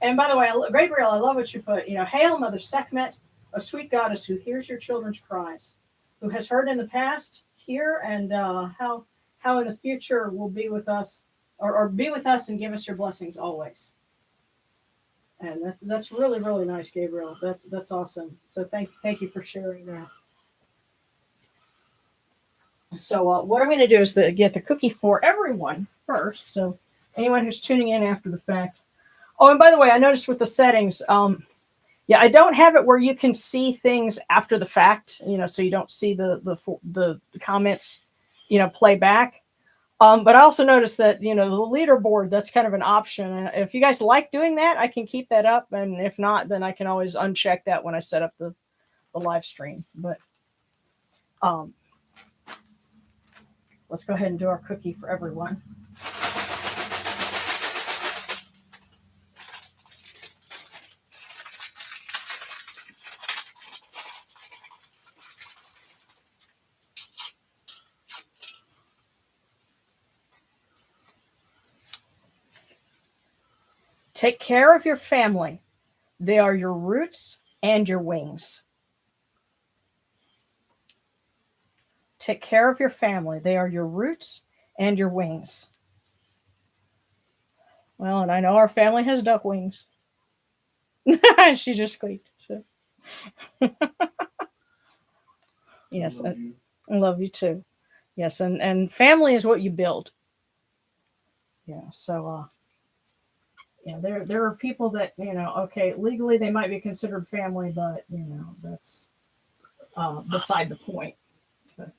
And by the way, Gabriel, I love what you put. Hail, Mother Sekhmet, a sweet goddess who hears your children's cries, who has heard in the past, here, and how in the future will be with us, or be with us and give us your blessings always. And that's really, really nice, Gabriel. That's awesome. So thank you for sharing that. So what I'm going to do is get the cookie for everyone first. So anyone who's tuning in after the fact. Oh, and by the way, I noticed with the settings, I don't have it where you can see things after the fact, so you don't see the comments, play back. But I also noticed that, the leaderboard, that's kind of an option. And if you guys like doing that, I can keep that up. And if not, then I can always uncheck that when I set up the live stream. But let's go ahead and do our cookie for everyone. Take care of your family. They are your roots and your wings. Take care of your family. They are your roots and your wings. Well, and I know our family has duck wings. She just squeaked. So Yes, Love you. I love you too. Yes, and family is what you build. Yeah. So yeah, there are people that, okay, legally they might be considered family, but that's beside the point. But,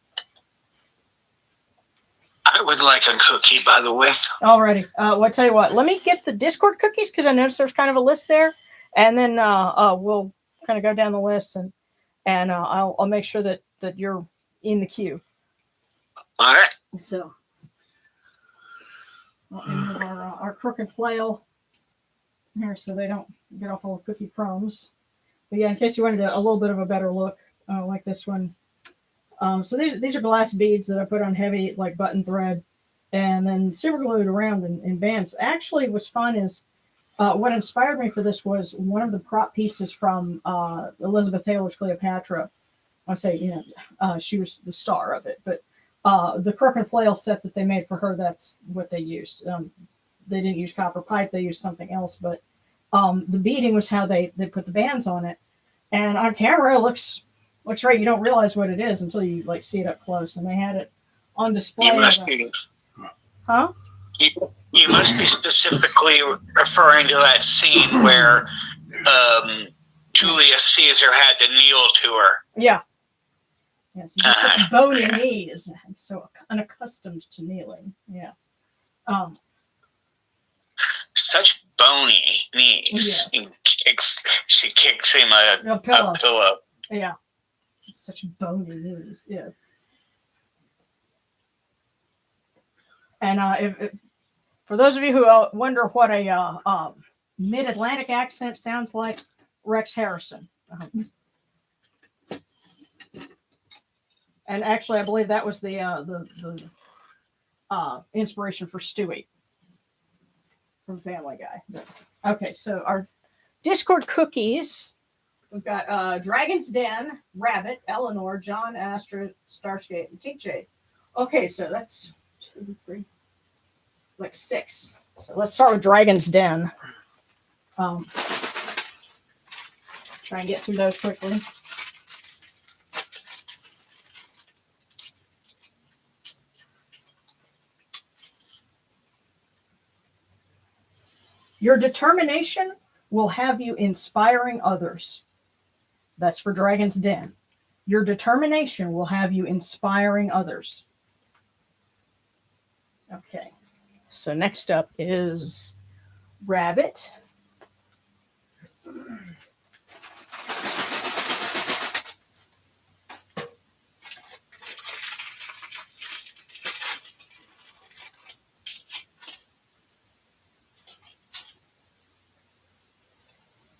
I would like a cookie, by the way. alrighty. Well, I tell you what, let me get the Discord cookies because I noticed there's kind of a list there, and then we'll kind of go down the list and I'll make sure that you're in the queue. All right. So I'll move our crooked flail here so they don't get off all the cookie crumbs. But yeah, in case you wanted a little bit of a better look, like this one. So these are glass beads that I put on heavy like button thread, and then super glued around in bands. Actually, what's fun is what inspired me for this was one of the prop pieces from Elizabeth Taylor's Cleopatra. I say, she was the star of it, but the crook and flail set that they made for her, that's what they used. They didn't use copper pipe; they used something else. But the beading was how they put the bands on it, and on camera it looks right. You don't realize what it is until you like see it up close. And they had it on display. You must be. Huh? You must be specifically referring to that scene where Julius Caesar had to kneel to her. Yeah. Yes, you have such bony knees, and so unaccustomed to kneeling. Yeah. Such bony knees. Yes. She kicks him a pillow. Yeah. Such bony knees. Yes. And if for those of you who wonder what a mid-Atlantic accent sounds like, Rex Harrison. And actually, I believe that was the inspiration for Stewie from Family Guy. But, okay, so our Discord cookies, we've got Dragon's Den, Rabbit, Eleanor, John, Astrid, Starscape, and Pink Jade. Okay, so that's 2, 3, like 6. So let's start with Dragon's Den. Try and get through those quickly. Your determination will have you inspiring others. That's for Dragon's Den. Your determination will have you inspiring others. Okay. So next up is Rabbit.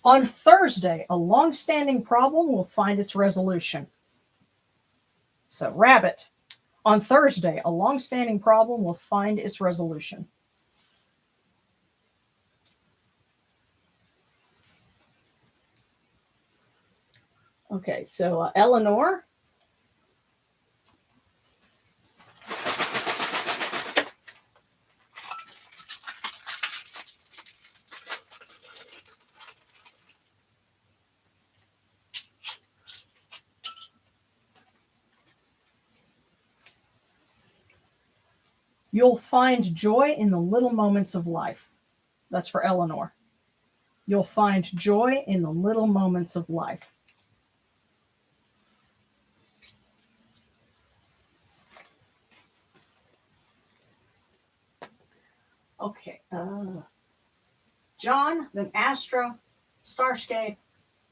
On Thursday, a long-standing problem will find its resolution. So, Rabbit. On Thursday, a long-standing problem will find its resolution. Okay, so Eleanor. You'll find joy in the little moments of life. That's for Eleanor. You'll find joy in the little moments of life. Okay. John, then Astra, Starscape,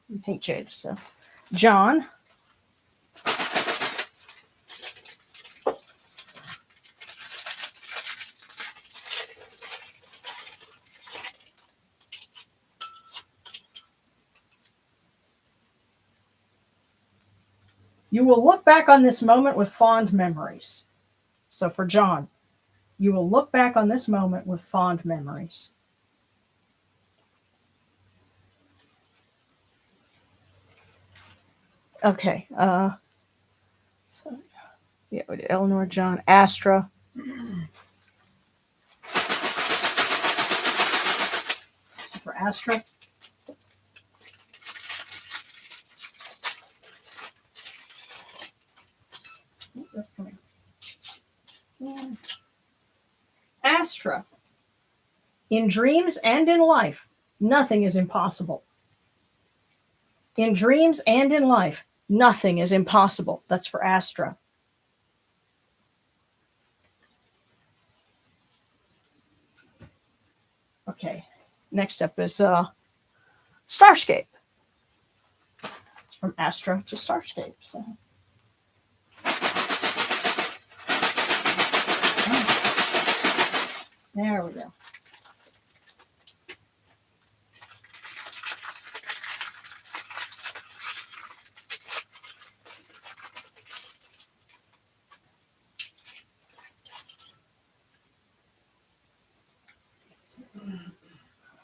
and Pink Jade. So, John. You will look back on this moment with fond memories. So for John, you will look back on this moment with fond memories. Okay. So yeah, we did Eleanor, John, Astra. So for Astra. Astra. In dreams and in life, nothing is impossible. In dreams and in life, nothing is impossible. That's for Astra. Okay, next up is Starscape. It's from Astra to Starscape. So. There we go.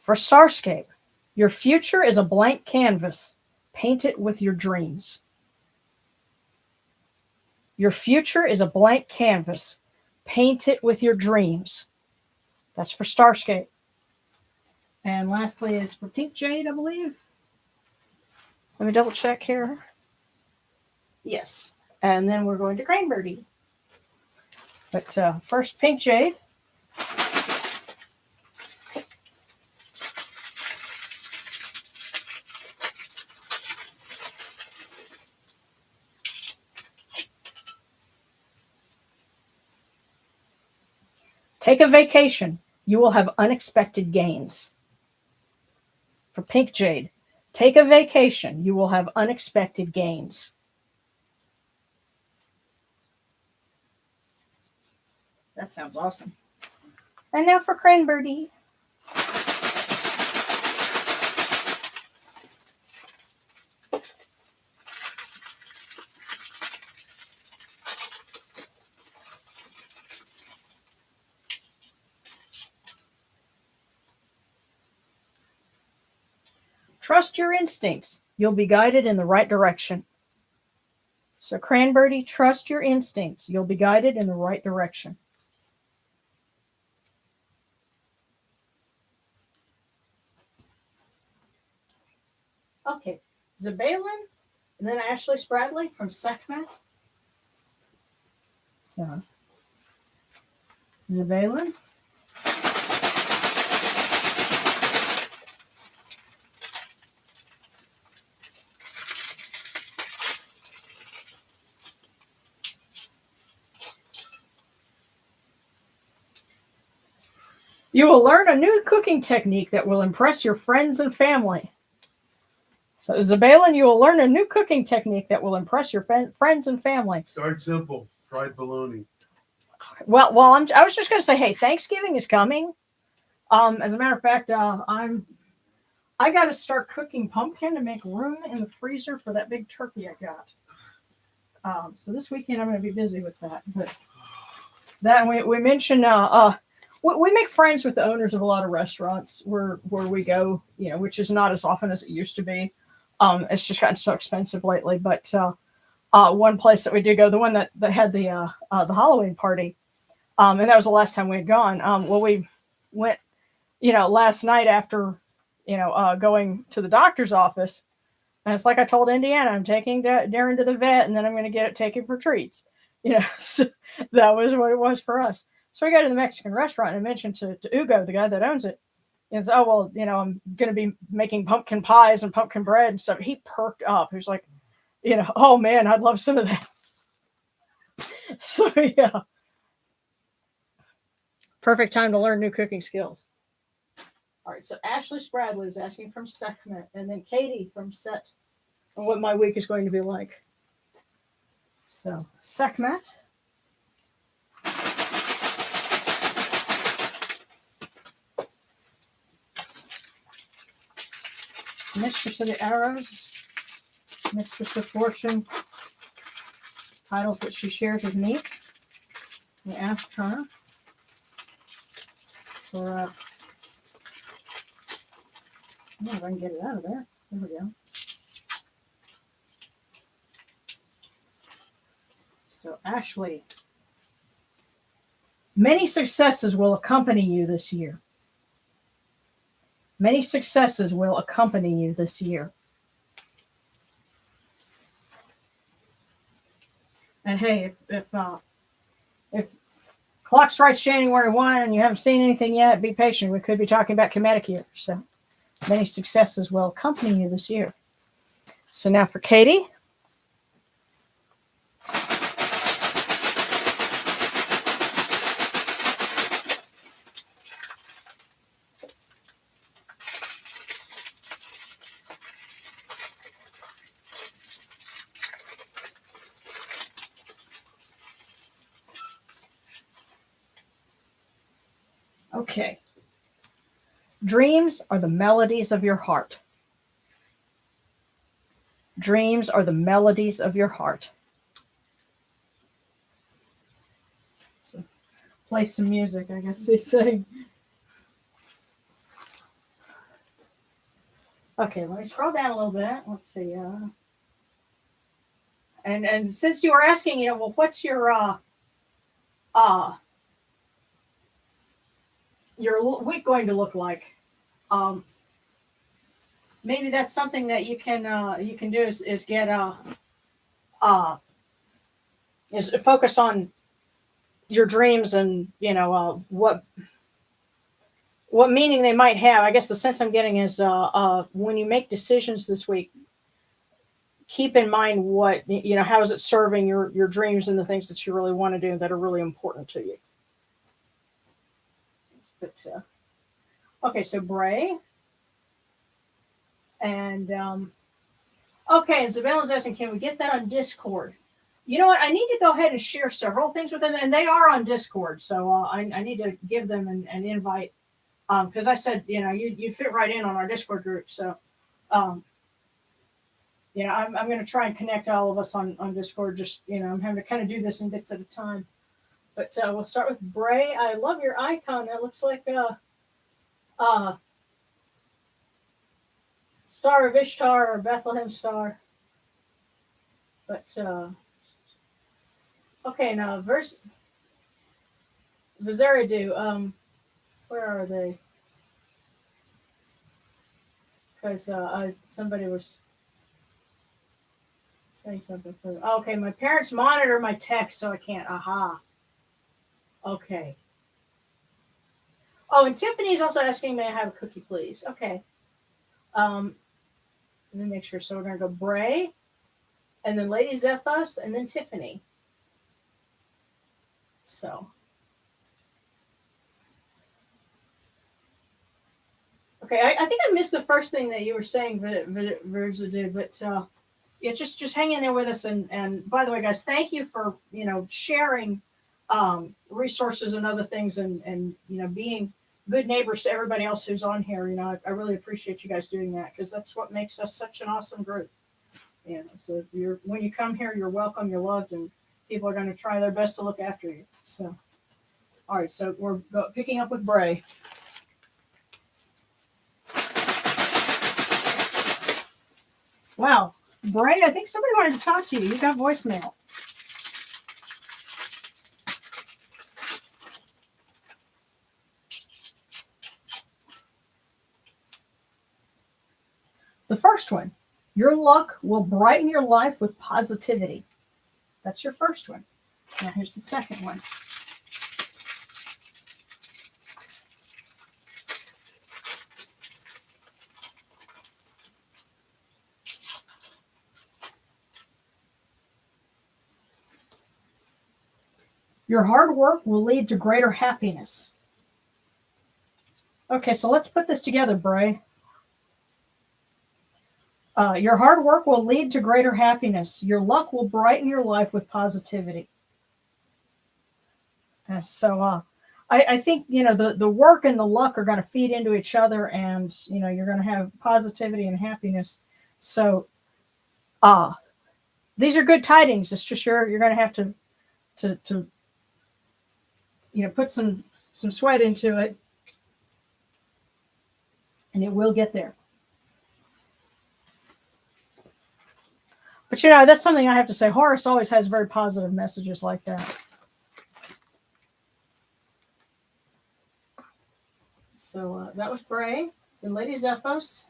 For Starscape, your future is a blank canvas. Paint it with your dreams. Your future is a blank canvas. Paint it with your dreams. That's for Starscape. And lastly is for Pink Jade, I believe. Let me double check here. Yes. And then we're going to Cranebirdie. But first, Pink Jade. Take a vacation. You will have unexpected gains. For Pink Jade, take a vacation. You will have unexpected gains. That sounds awesome. And now for Cranebirdie. Trust your instincts. You'll be guided in the right direction. So Cranebirdie, trust your instincts. You'll be guided in the right direction. Okay, Zabalin, and then Ashley Spradley from Sekhmet. So, Zabalin. You will learn a new cooking technique that will impress your friends and family. So, Zabalin, you will learn a new cooking technique that will impress your friends and family. Start simple. Fried bologna. Well, I was just going to say, hey, Thanksgiving is coming. As a matter of fact, I got to start cooking pumpkin to make room in the freezer for that big turkey I got. So this weekend I'm going to be busy with that. But that we mentioned, we make friends with the owners of a lot of restaurants where we go, which is not as often as it used to be. It's just gotten so expensive lately. But one place that we did go, the one that had the Halloween party, and that was the last time we had gone. Well, we went, last night after, going to the doctor's office. And it's like I told Indiana, I'm taking Darren to the vet, and then I'm going to take him for treats. So that was what it was for us. So we go to the Mexican restaurant, and I mentioned to Ugo, the guy that owns it, and said, oh, well, I'm going to be making pumpkin pies and pumpkin bread and stuff. He perked up. He was like, oh, man, I'd love some of that. So, yeah. Perfect time to learn new cooking skills. All right, so Ashley Spradley is asking from Sekhmet, and then Katie from Set, on what my week is going to be like. So, Sekhmet. Mistress of the Arrows, Mistress of Fortune, titles that she shares with me. We asked her for, if I can get it out of there. There we go. So, Ashley, many successes will accompany you this year. Many successes will accompany you this year. And hey, if clock strikes January 1 and you haven't seen anything yet, be patient. We could be talking about Kemetic years. So many successes will accompany you this year. So now for Katie. Okay. Dreams are the melodies of your heart. Dreams are the melodies of your heart. So, play some music, I guess they say. Okay, let me scroll down a little bit. Let's see. And since you were asking, well, what's your week going to look like? Maybe that's something that you can do is get is focus on your dreams and what meaning they might have. I guess the sense I'm getting is when you make decisions this week, keep in mind what how is it serving your dreams and the things that you really want to do that are really important to you. But okay, so Bray. And okay, and Zabella's asking, can we get that on Discord? You know what? I need to go ahead and share several things with them, and they are on Discord, so I need to give them an invite because I said you fit right in on our Discord group. So I'm going to try and connect all of us on Discord. Just I'm having to kind of do this in bits at a time. But we'll start with Bray. I love your icon. That looks like Star of Ishtar or Bethlehem Star. But okay, now Vizaridu, where are they? Because somebody was saying something. Okay, my parents monitor my text, so I can't. Aha. Okay. Oh, and Tiffany's also asking, may I have a cookie, please? Okay. Let me make sure. So we're going to go Bray, and then Lady Zephos, and then Tiffany. So. Okay, I think I missed the first thing that you were saying, Verza did, but yeah, just hang in there with us. And by the way, guys, thank you for sharing resources and other things, and being good neighbors to everybody else who's on here. I really appreciate you guys doing that because that's what makes us such an awesome group. So when you come here, you're welcome, you're loved, and people are going to try their best to look after you. So, all right, so we're picking up with Bray. Wow, Bray, I think somebody wanted to talk to you. You got voicemail. The first one, your luck will brighten your life with positivity. That's your first one. Now here's the second one. Your hard work will lead to greater happiness. Okay, so let's put this together, Bray. Your hard work will lead to greater happiness. Your luck will brighten your life with positivity. So I think, the work and the luck are going to feed into each other, and, you're going to have positivity and happiness. So these are good tidings. It's just you're going to have to put some sweat into it, and it will get there. But, that's something I have to say. Horus always has very positive messages like that. So that was Bray, then Lady Zephos,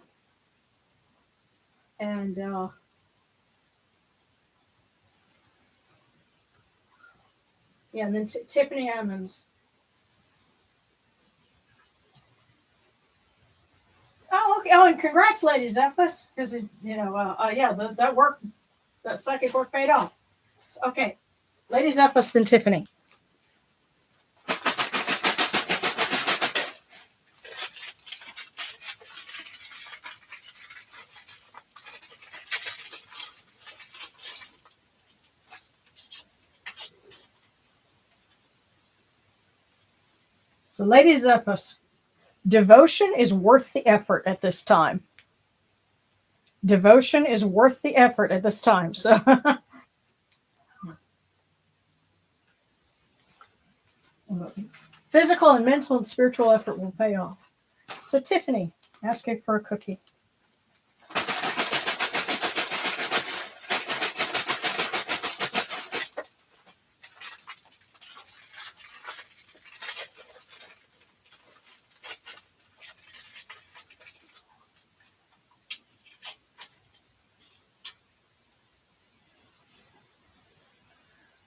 and Yeah, and then Tiffany Emmons. Oh, okay. Oh, and congrats, Lady Zephyrus, because that work, that psychic work paid off. So, okay, Lady Zephyrus, then Tiffany. So, Lady Zephyrus, devotion is worth the effort at this time. Devotion is worth the effort at this time. So, physical and mental and spiritual effort will pay off. So, Tiffany, asking for a cookie.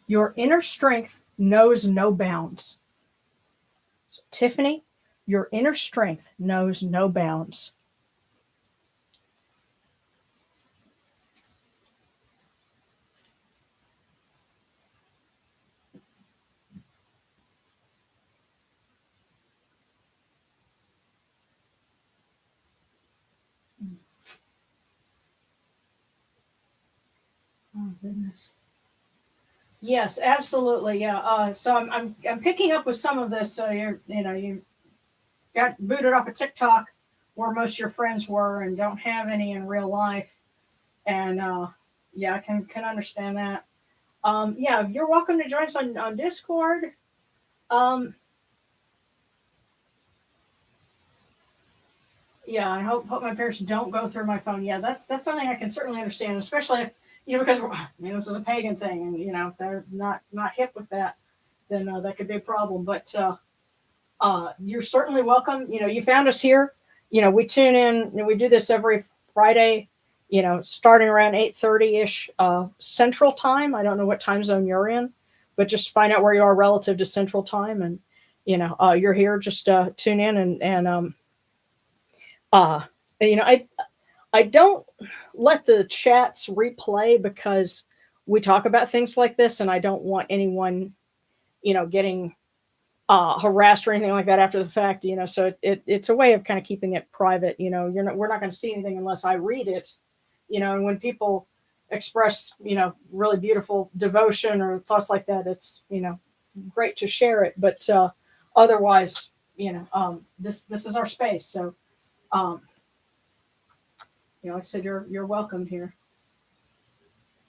Your inner strength knows no bounds. So, Tiffany, your inner strength knows no bounds. Oh goodness. Yes, absolutely. Yeah. So I'm picking up with some of this. So you got booted off of TikTok, where most of your friends were, and don't have any in real life. And yeah, I can understand that. Yeah, you're welcome to join us on Discord. Yeah, I hope my parents don't go through my phone. Yeah, that's something I can certainly understand, especially if, because this is a pagan thing, and if they're not hip with that, then that could be a problem. But you're certainly welcome. You found us here. We tune in, and we do this every Friday. Starting around 8:30 ish Central Time. I don't know what time zone you're in, but just find out where you are relative to Central Time, and you're here. Just tune in and I don't let the chats replay because we talk about things like this, and I don't want anyone, getting harassed or anything like that after the fact. So it's a way of kind of keeping it private. We're not going to see anything unless I read it. And when people express, really beautiful devotion or thoughts like that, it's great to share it. But otherwise, this is our space. So. Like I said, you're welcome here.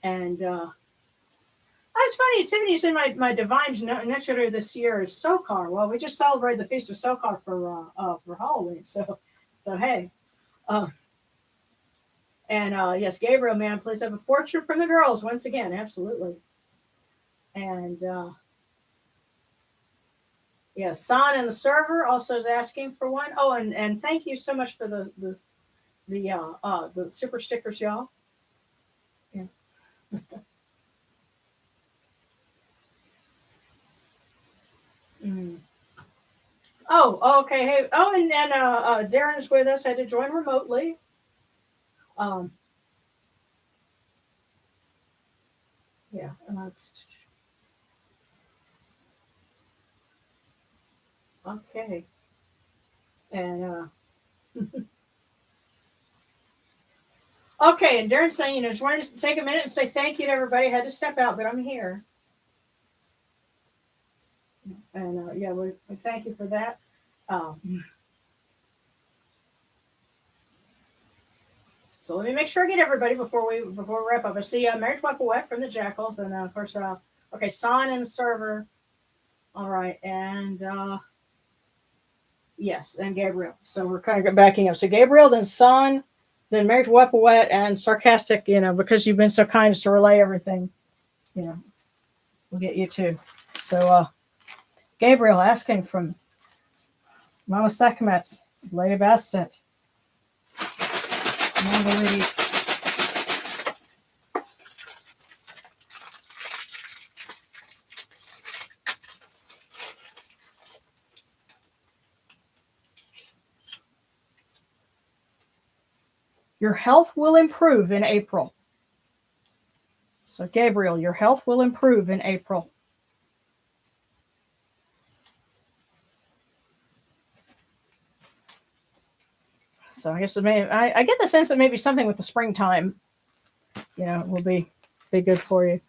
And it's funny, Tiffany said my divine nurturer this year is Sokar. Well, we just celebrated the feast of Sokar for Halloween. So hey. And yes, Gabriel, man, please have a fortune from the girls once again. Absolutely. And yeah, San and the server also is asking for one. Oh, and thank you so much for the super stickers, y'all. Yeah. Oh, okay. Hey, and Darren is with us. I had to join remotely. Yeah, okay. And okay, and Darren's saying, just wanted to take a minute and say thank you to everybody. I had to step out, but I'm here. And yeah, we thank you for that. So let me make sure I get everybody before we wrap up. I see Marriage Weapon Wet from the Jackals, and of course, okay, San and the server. All right, and yes, and Gabriel. So we're kind of backing up. So Gabriel, then San, then Marriage Weapon Wet, and Sarcastic. Because you've been so kind as to relay everything. We'll get you too. So Gabriel asking from Mama Sekhmet, Lady Bastet. One of the ladies. Your health will improve in April. So, Gabriel, your health will improve in April. So, I guess I get the sense that maybe something with the springtime, will be good for you.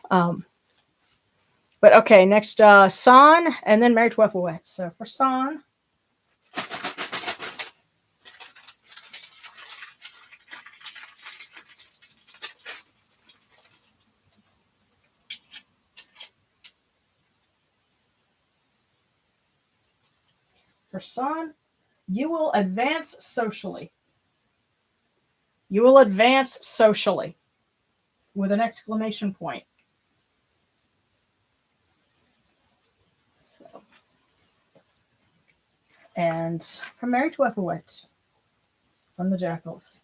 But okay, next, San, and then Mary Twefaway. So, for San. For San, you will advance socially. You will advance socially with an exclamation point. So, and from Mary Twefaway from the Jackals.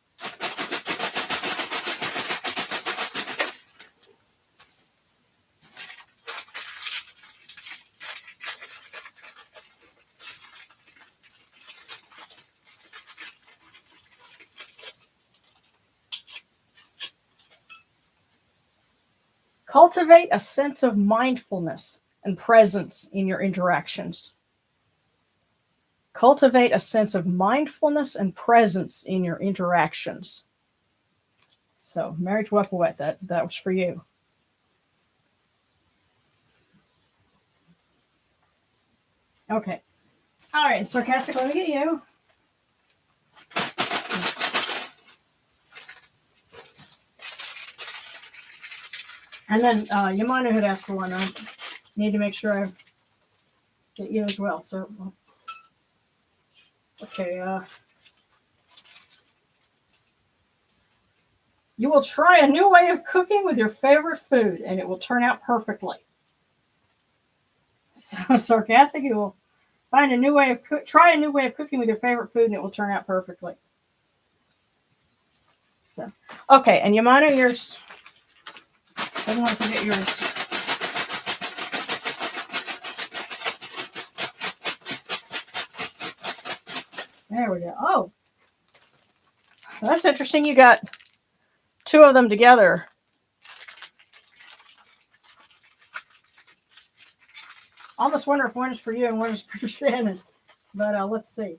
Cultivate a sense of mindfulness and presence in your interactions. Cultivate a sense of mindfulness and presence in your interactions. So, Mary Twefaway, that was for you. Okay. All right, sarcastic, let me get you. And then Yamanu had asked for one. I need to make sure I get you as well. So, okay. You will try a new way of cooking with your favorite food, and it will turn out perfectly. So, sarcastic, you will find a new way of try a new way of cooking with your favorite food, and it will turn out perfectly. So, okay, and Yamanu, yours. I don't want to forget yours. There we go. Oh, that's interesting. You got two of them together. I almost wonder if one is for you and one is for Shannon. But let's see.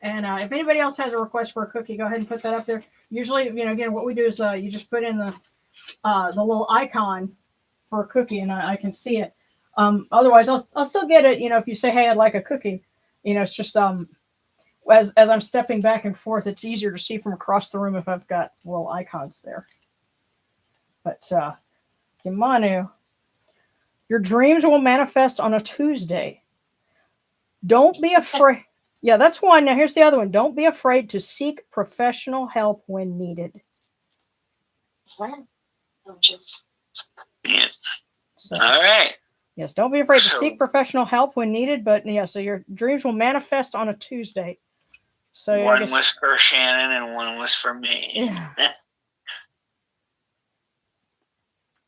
And if anybody else has a request for a cookie, go ahead and put that up there. Usually, again, what we do is you just put in the little icon for a cookie, and I can see it. Otherwise, I'll still get it. If you say, "Hey, I'd like a cookie," it's just as I'm stepping back and forth, it's easier to see from across the room if I've got little icons there. But Yamanu, your dreams will manifest on a Tuesday. Don't be afraid. Yeah, that's one. Now, here's the other one. Don't be afraid to seek professional help when needed. Yeah. So, all right. Yes, don't be afraid to seek professional help when needed. But yeah, so your dreams will manifest on a Tuesday. So one was for Shannon and one was for me. Yeah.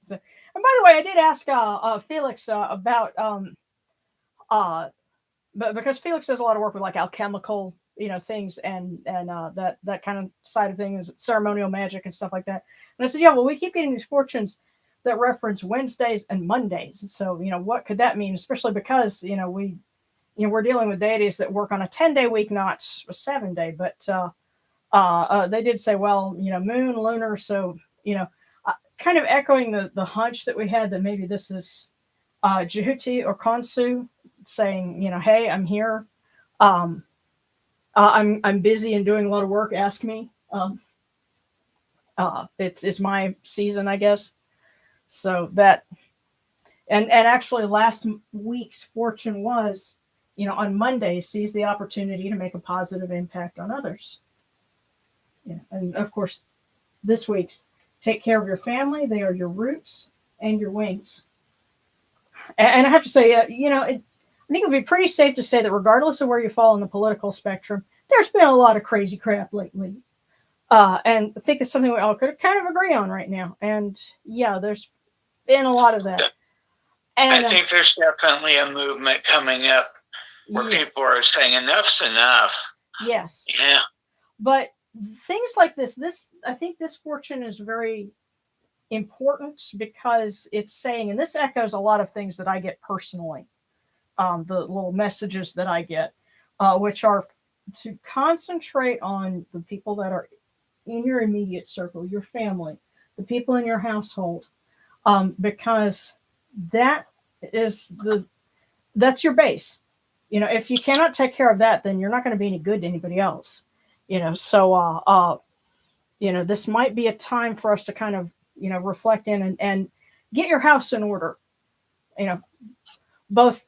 And by the way, I did ask Felix about but because Felix does a lot of work with like alchemical, things and that kind of side of things, ceremonial magic and stuff like that. And I said, yeah, well, we keep getting these fortunes that reference Wednesdays and Mondays. So, what could that mean? Especially because, we're dealing with deities that work on a 10-day week, not a 7-day. But they did say, well, moon, lunar. So, kind of echoing the hunch that we had that maybe this is Jehuti or Khonsu saying, hey, I'm here. I'm busy and doing a lot of work. Ask me. It's my season, I guess. So that, and actually last week's fortune was, on Monday, seize the opportunity to make a positive impact on others. Yeah. And of course, this week's take care of your family. They are your roots and your wings. And I have to say, I think it would be pretty safe to say that regardless of where you fall on the political spectrum, there's been a lot of crazy crap lately. And I think it's something we all could kind of agree on right now. And yeah, there's been a lot of that. And I think there's definitely a movement coming up where people are saying enough's enough. Yes. Yeah. But things like this, I think this fortune is very important because it's saying, and this echoes a lot of things that I get personally, the little messages that I get, which are to concentrate on the people that are in your immediate circle, your family, the people in your household, because that's your base. If you cannot take care of that, then you're not going to be any good to anybody else. So this might be a time for us to kind of reflect in and get your house in order. Both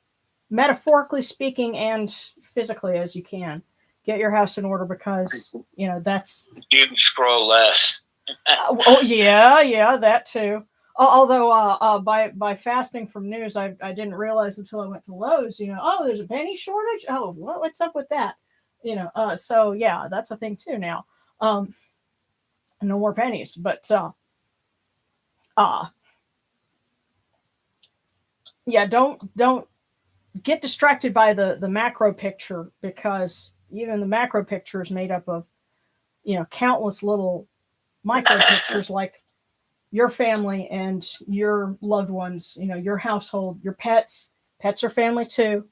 metaphorically speaking and physically as you can. Get your house in order because that's you scroll less. oh yeah, that too. Although by fasting from news, I didn't realize until I went to Lowe's. There's a penny shortage. Oh, what's up with that? So yeah, that's a thing too now. No more pennies, but yeah, don't get distracted by the macro picture, because even the macro picture is made up of countless little micro pictures, like your family and your loved ones, your household, your pets are family too,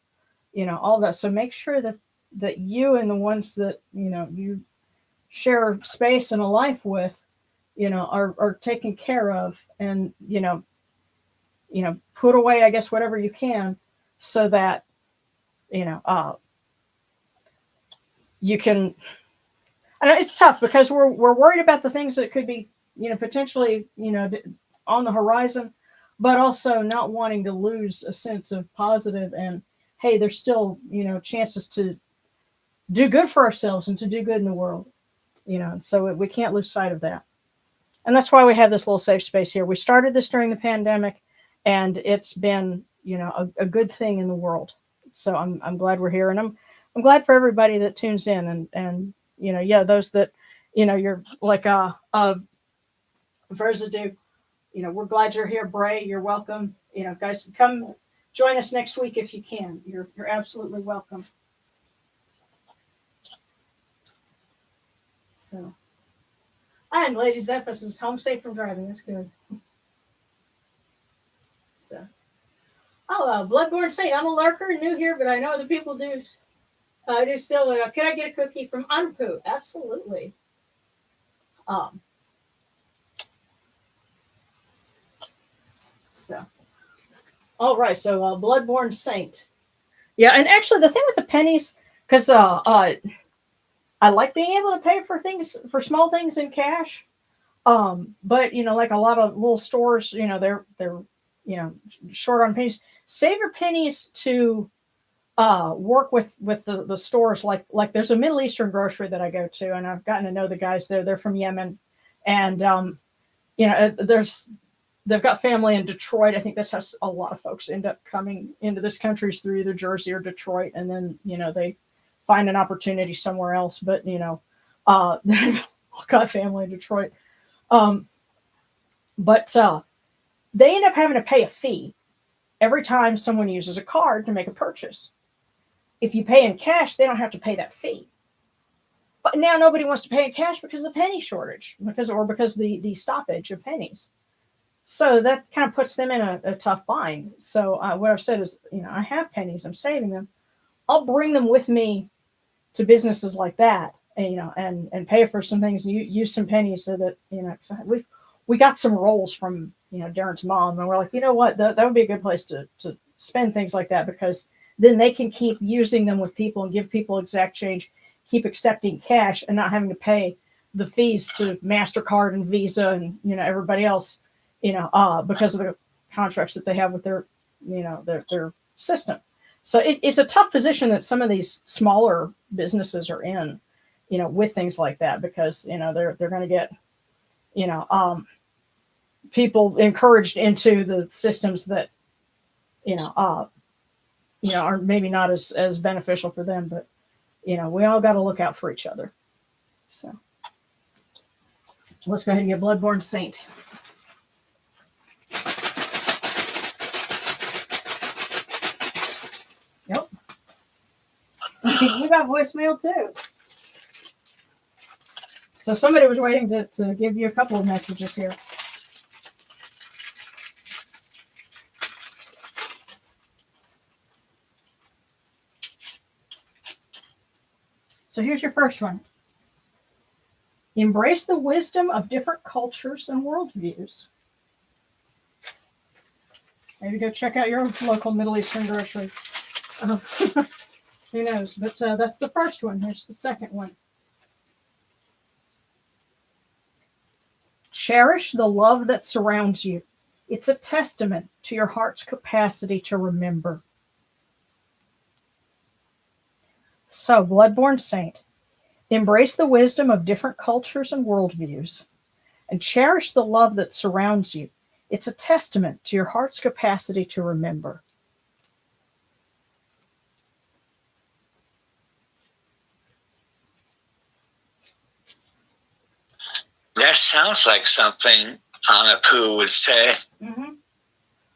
all that. So make sure that you and the ones that you share space and a life with are taken care of, and put away, I guess, whatever you can, so that you can. I know it's tough because we're worried about the things that could be potentially on the horizon, but also not wanting to lose a sense of positive, and hey, there's still chances to do good for ourselves and to do good in the world, so we can't lose sight of that. And that's why we have this little safe space here. We started this during the pandemic, and it's been a good thing in the world. So I'm glad we're here, and I'm glad for everybody that tunes in, and those that you're like Verzadu, we're glad you're here. Bray, you're welcome. Guys, come join us next week if you can. You're absolutely welcome. So, and Lady Zephyrus is home safe from driving. That's good. So, Bloodborne Saint, I'm a lurker, new here, but I know other people do. Do still. Can I get a cookie from Anpu? Absolutely. So, all right. So, Bloodborne Saint. Yeah, and actually, the thing with the pennies, because I like being able to pay for small things in cash. But like a lot of little stores, they're short on pennies. Save your pennies to work with the stores, like there's a Middle Eastern grocery that I go to, and I've gotten to know the guys there. They're from Yemen, and they've got family in Detroit. I think that's how a lot of folks end up coming into this country, is through either Jersey or Detroit, and then they find an opportunity somewhere else. But they've got family in Detroit, but they end up having to pay a fee every time someone uses a card to make a purchase. If you pay in cash, they don't have to pay that fee. But now nobody wants to pay in cash because of the penny shortage, because the stoppage of pennies. So that kind of puts them in a tough bind. So what I've said is, I have pennies, I'm saving them. I'll bring them with me to businesses like that, and pay for some things, and use some pennies so that, we got some rolls from, Darren's mom, and we're like, what, that would be a good place to spend things like that, because then they can keep using them with people and give people exact change, keep accepting cash and not having to pay the fees to MasterCard and Visa and, everybody else, because of the contracts that they have with their system. So it's a tough position that some of these smaller businesses are in, with things like that, because, they're going to get, people encouraged into the systems that, are maybe not as beneficial for them, but, we all got to look out for each other. So let's go ahead and get Bloodborne Saint. Yep. You got voicemail too. So somebody was waiting to give you a couple of messages here. So here's your first one. Embrace the wisdom of different cultures and worldviews. Maybe go check out your local Middle Eastern grocery. Who knows? But that's the first one. Here's the second one. Cherish the love that surrounds you. It's a testament to your heart's capacity to remember. So, Bloodborne Saint, embrace the wisdom of different cultures and worldviews, and cherish the love that surrounds you. It's a testament to your heart's capacity to remember. That sounds like something Anapu would say. Mm-hmm.